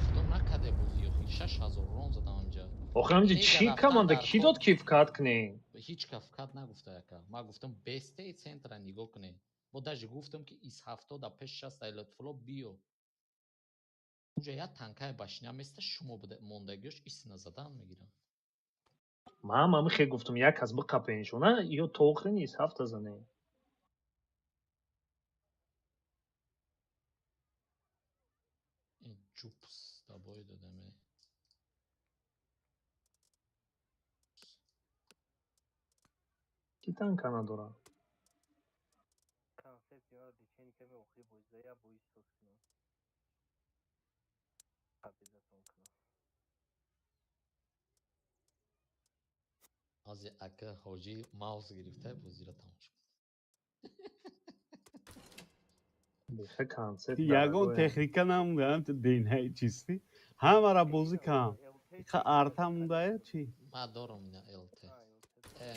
Худо накаде бозӣ ёхи 6000 рон задам амҷа. охир амҷа Нега чӣ рафтан команда дар кӣ хоб. дод ки фкат кунем? Ҳеҷ кафкат нагуфта яка. Ман гуфтам бестаи центра нигоҳ кунед. Бо даже гуфтам ки из 70 пеш 60 лутфулло биё. Унҷа як танкай башня места шумо мондагиёш исна задан мегирам. Ман мамихе гуфтам як кас биқапеншона ё то охири низ ҳафта занем. Ин ҷупс дабои додаме. Ки танка надорам. Концепт ёр дичени ками охири бозида я боис сос кунам. Қабизатон кунам. Ази ака ҳоҷӣ маус гирифта бозиро тамошо. Беха концепт ягон дарагоя. техника намундам ту денҳаи чисти ҳамара бозӣ кам иха арта мундая чӣ Ман дорам ина ЛТ.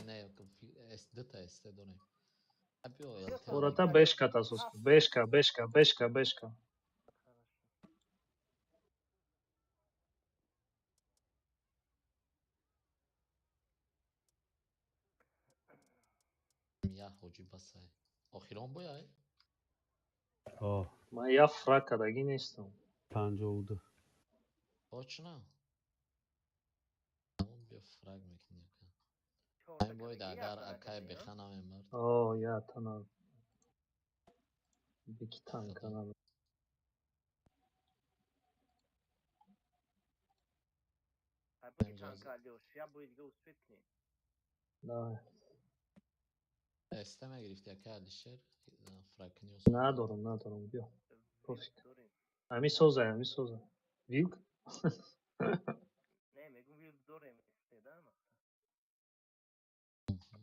Не, дута СТ дорем. Абиё ЛТ. Ората бешка тасос кун. Бешка, бешка, бешка, бешка. Я ҳоҷӣ басай. Охирон бояй? Ман як фрак кардагӣ нестам. 52 Точно? Он бё фраг мекунӣ яка. Айн бояд агар акай беха намемард. О, я тана. Бики танка надо. Абуди танка алёш, я бои дига успет кунем. Давай. СТ мегирифти яка Алишер? Фраг кунӣ. Надорам, надорам. Бё. Пофиг. Дорем. Ами созай, ами созай. Вилк? Не, мегум вил дорем истеда мақта.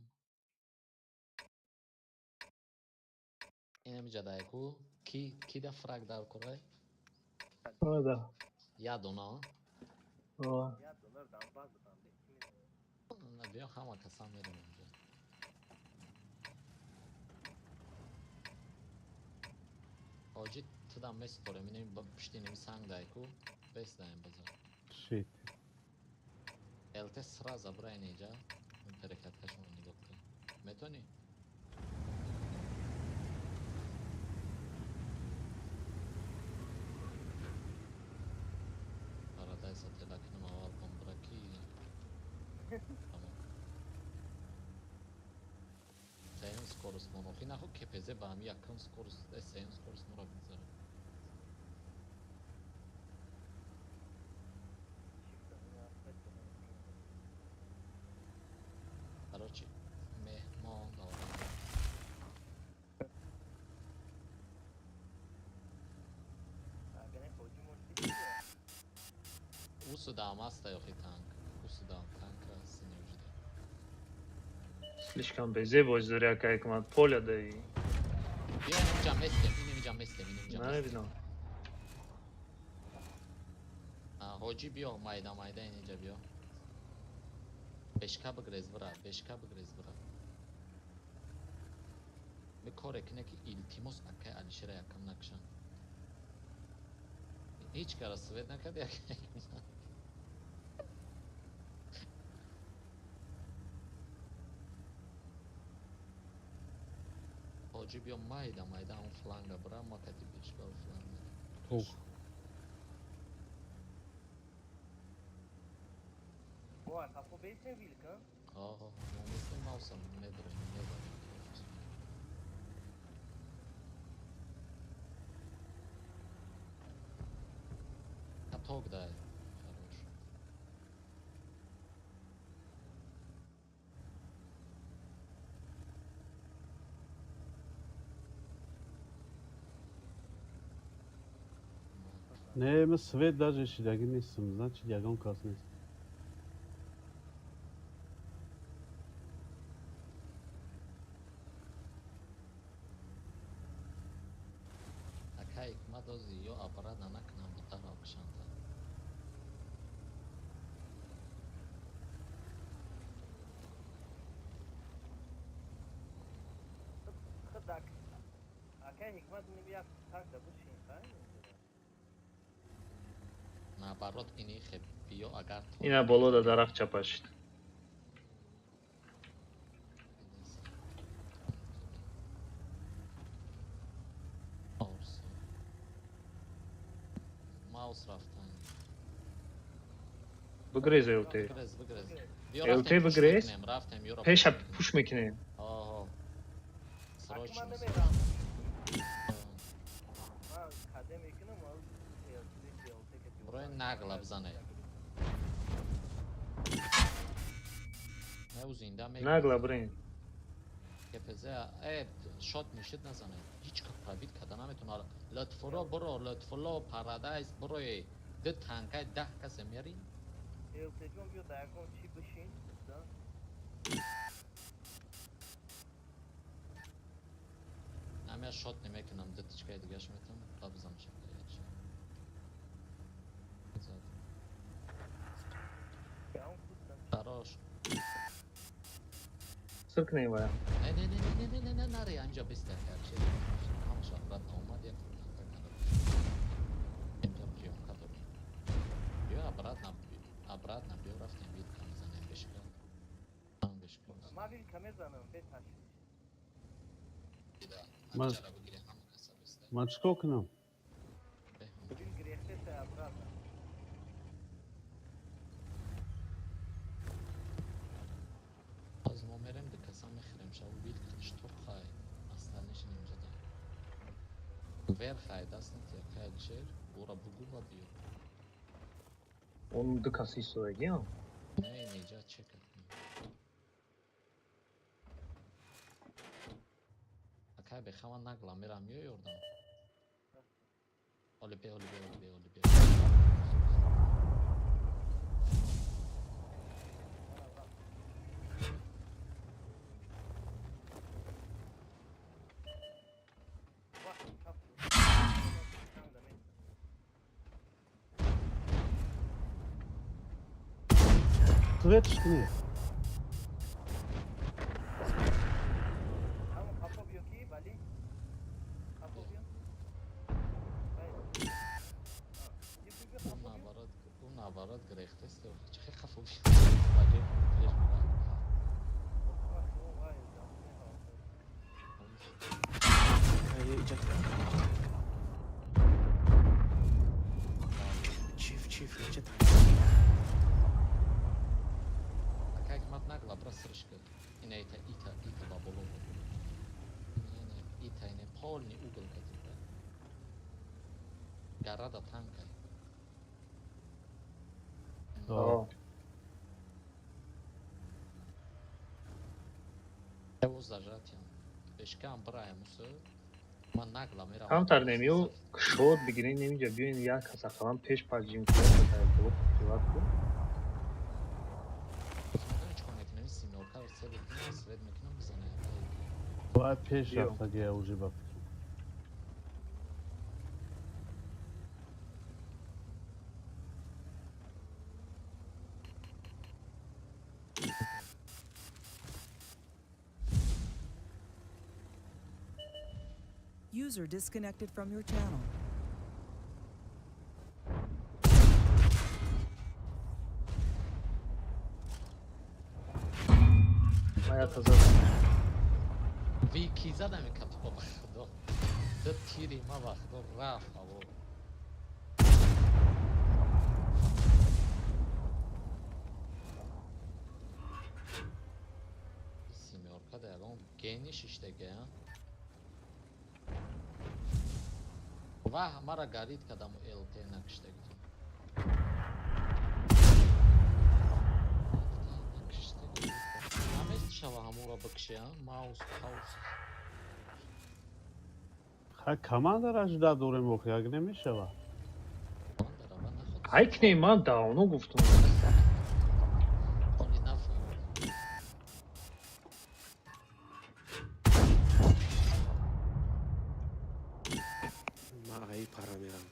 Инам ҷадайку ки да фраг дар курай? Ода. Я дона? О. Я донар дам база дам бехтими. На бё ҳама касан мерам онҷа. ҳоҷӣ ту дам месторем инем пишти ними санг дайку бес даем база. шит ЛТ сра забрай неҷа. Перекаткашон нигоҳ кун. Метонӣ? Парадайса телакинам аввал бомбраки. Тамом. Сеюн скорост монохи нахо КПЗ ба ҳами якум скорост сеюн скорост моро бигзара. Короче, меҳмон дорам. Агане ҳоҷи мошти. Усудам аста ёхи танк. Усудам танка синёжида. Слишком безебость дори акай ки ман поля даи. Биё инҷа местем. Намебинам. Ҳоҷӣ биё майда инҷа биё. Бешка бигрез бира. Ми коре кине ки илтимос акай Алишера якам накшан. Ҳеҷ кара свет накард якай. ҳоҷӣ биё майда он фланга бира ма кати бешка фланга. О Boa, kapı beysen vilkan. آه ممكن ما أوصل ندري ندري كاتوك ده хорош Не, има свет даже ще да ги не съм, значи дягам късне. Акай ما دوزي يو أبراد أنا كنا مطارا بشانتا Хыдак. Акай hikmat nimiyak tak da bu şey ha. наоборот ини хеб биё агар то Ина болода дарахт чапашид. маус рафтан Бигрез элте. выгрыз выгрыз биё Элте рафтем выгрыз? рафтем юро Пеша пуш мекинем. اه срочно Akman nemiram. Ha kadem ekine mal. برای نقل بزنه نه او زنده میگه Nagla брин. کپزه شات میشد نزنه هیچ کپابیت کده نمیتونه لطفورا برو لطفولا پارادایز بروی ده تنکای 10 کس میری Eltecon bir dayagon çi bışın. Da. همه شات نمیکنم ده تیچکای دیگهش میتونم تا بزنم شد Ya on kutsan. براش Sırkneyim baya. نه نره اینجا بسته هر چی همه شهرات اومد یک اینجا پیون کدو بیا обратно بیا رفتیم بید کم زنیم بشکل هم بشکل Mavil kamezanın ve taş. Mas- Ма чико кунам? Bugün grehte se abrada. از ما میریم به کسا میخریم شو بید کنش تو خواهی اصلانش اینجا داریم ور خواهی دست نتیا خواهی چیر برا بگو و بیو Onun dıkası istiyor ya. نه اینجا چک اکای بخواه نگلا میرم یا یوردم اولی بیا Bak kapı. Свет ще не. Tamam kapı yok ki Bali. Kapı yok. Hayır. Yıkıcı kapı yok. اون наоборот грехт است چه خفه بشی ولی فلش میرم Bak o vay canım ne oldu. Hayır, icat. Çift, icat. اکای کمات نگلا برا سرش کرد اینه ایتا با بولو اینه ایتا اینه پولنی اوگل کتیبه گره دا تنکه Aa. Evo zajatiyam beşkan braya musu ma nagla mera Tam tar nemiyor. Şod bigireyim nemeyince bir ya kasa falan peş parçayım kıyar kadar bulup privat bu. hiç koneknemi simulkar sred mekinam bizane باید پیش بیو. رفت اگه اوجی با User disconnected from your channel. Hayat hazır. وی کی زدم این کتو با خدا ده تیری ما با خدا رفت هوا гени шиштаге а ва мара гарид кадам ЛТ накштаги намест шава ҳамура бикши маус хаус ха командара жда дорем охи як немешава айкне ман давно гуфтам оли нафҳам من آقایی پرا میرم.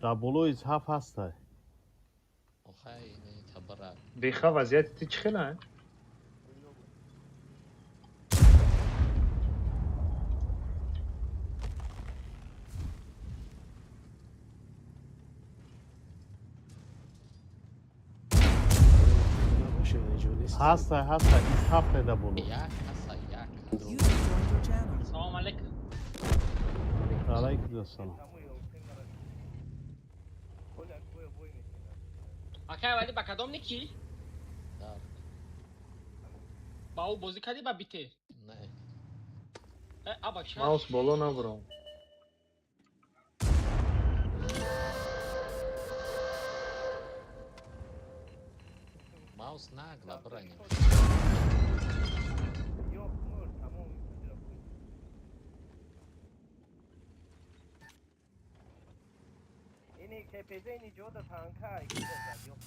дар болои ҳафт ҳастай охай не табара беха вазъияти чӣ хела نباشه اینجا نیست. ҳастай ин ҳафтай дар боло як аса як User joined your channel. Салом алейкум. алайкум ассалом Акай вали ба кадом ники? дар Ба ӯ бозӣ кардӣ ба бите? не Аба ча? маус боло набурам маус нагла бранем Yok mor tamam. Ini KPZ ini joda tanka yok.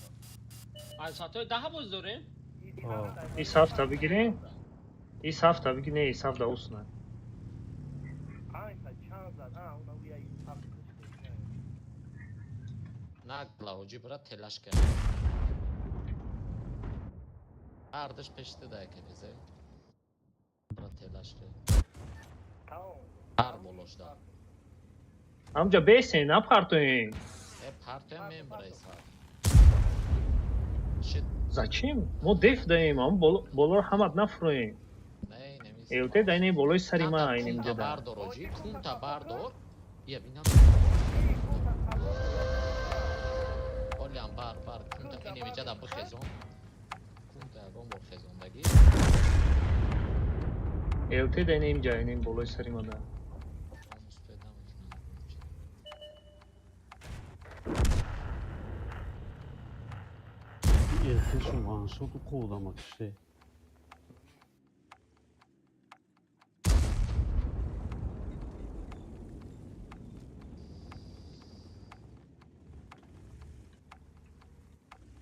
Аз саатои 10 боз дорем? ис ҳафта бигирем ис ҳафта бигир не ис ҳафта усна Aysa çanza ha ona uyayı нагла ҳоҷи бира телаш кар ардаш пешти дай кабизе бира телаш кар Tamam. ар болошда амҷа бесен напартоем партоям мембрайса шит зачем мо деф даем ам болоро ҳамат нафурӯем не немис элте дайне болои сари ма айним кунта ҷада бардор ҳоҷи кунта бардор я бина олям бар кунта инеми ҷада бихезон кунта ягон бо хезондагӣ элте дайне имҷа айнем болои сари ма да омус педа мекунам элтишу ваншоту қудама киште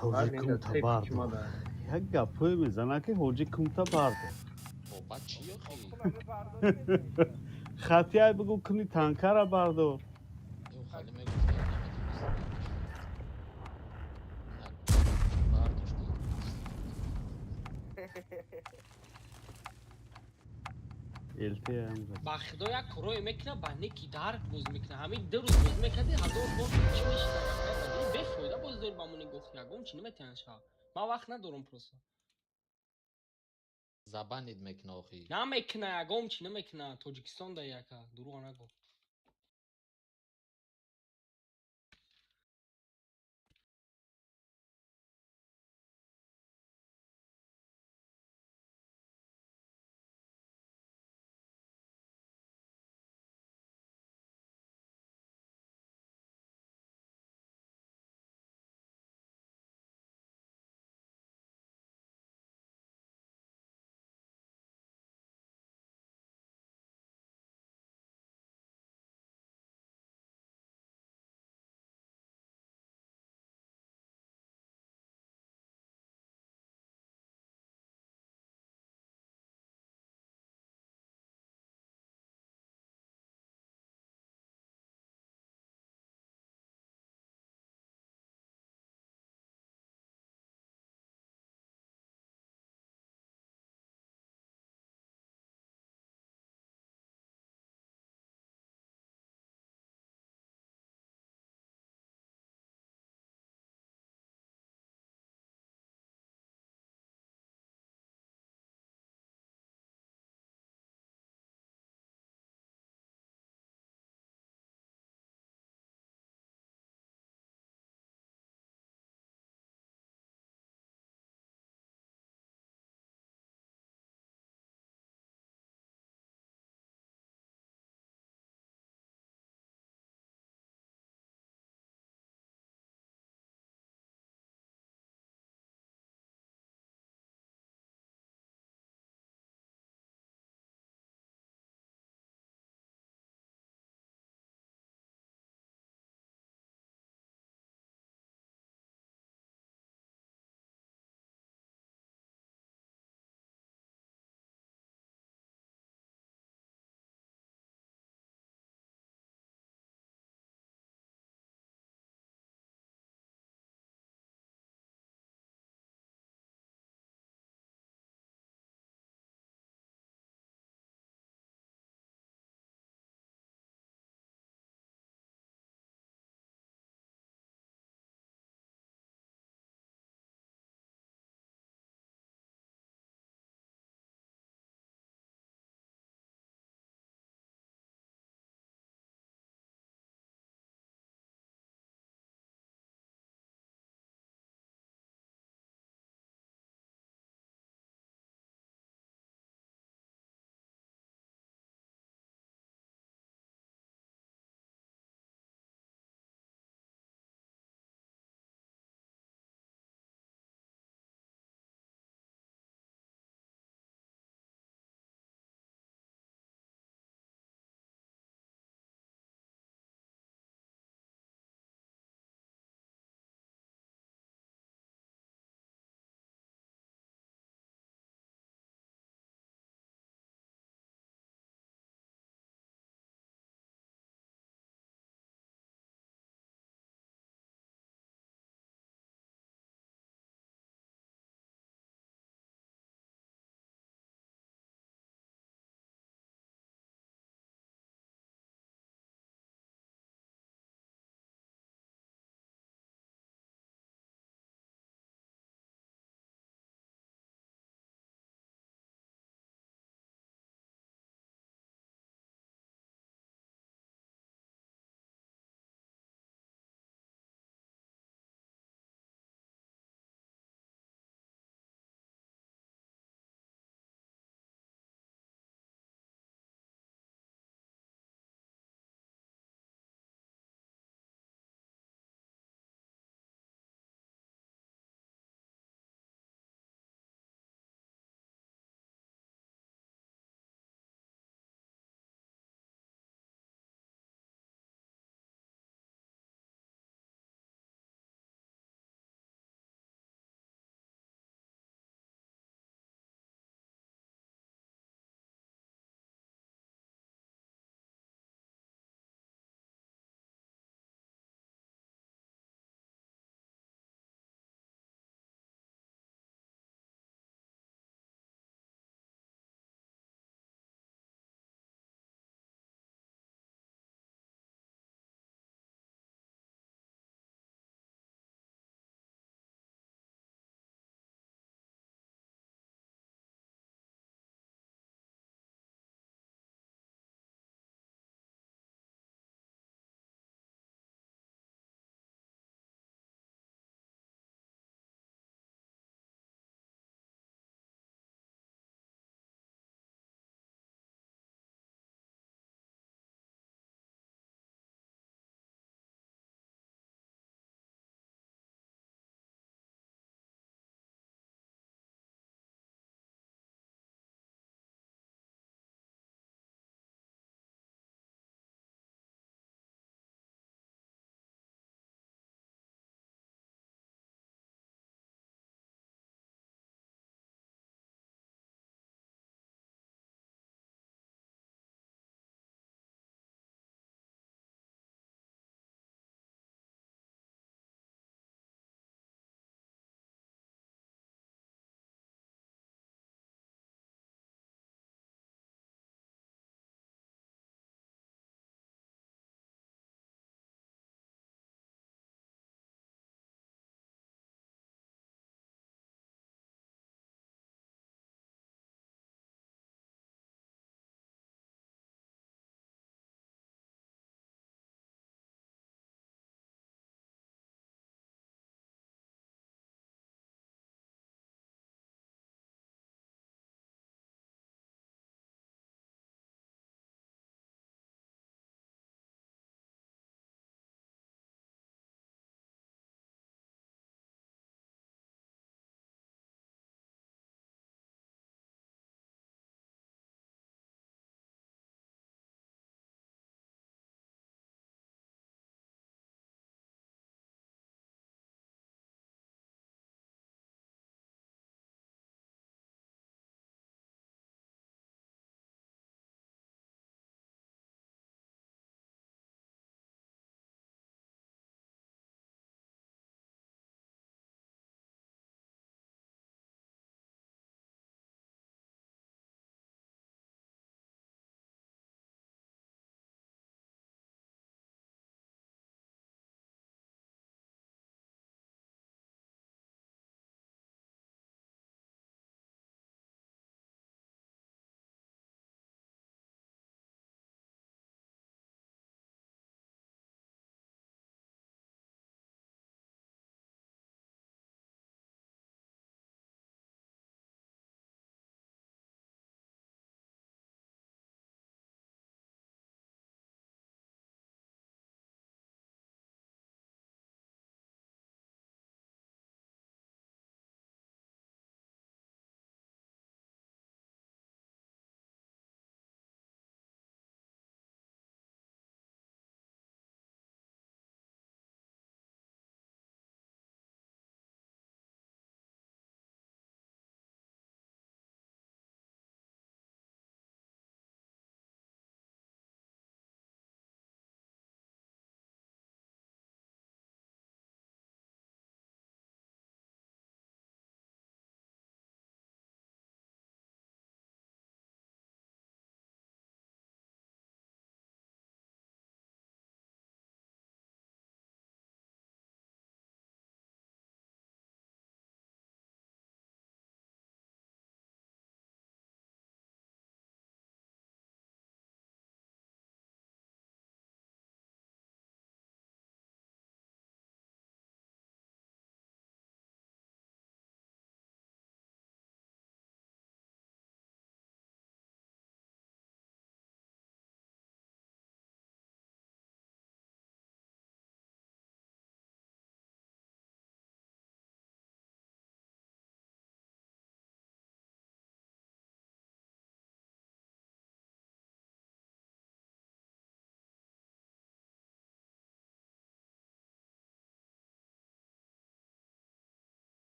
ҳоҷи кунта бардор як гапҳое мезана ки ҳоҷи кунта бардор боба чӣ охи хатияй бигӯ куни танкара бардор ё хали мегуфта элтиам ба худо як корое мекуна ба ники дарк боз мекуна ҳамин 2 рӯз боз мекарди 1000 бор чӣ мешуда бефоида боз дори ба мон гуфт ягон чӣ наметавонад шава ман вақт надорам просто забанид мекуна охи намекуна ягон чӣ намекуна тоҷикистон да яка дурӯғ нагӯ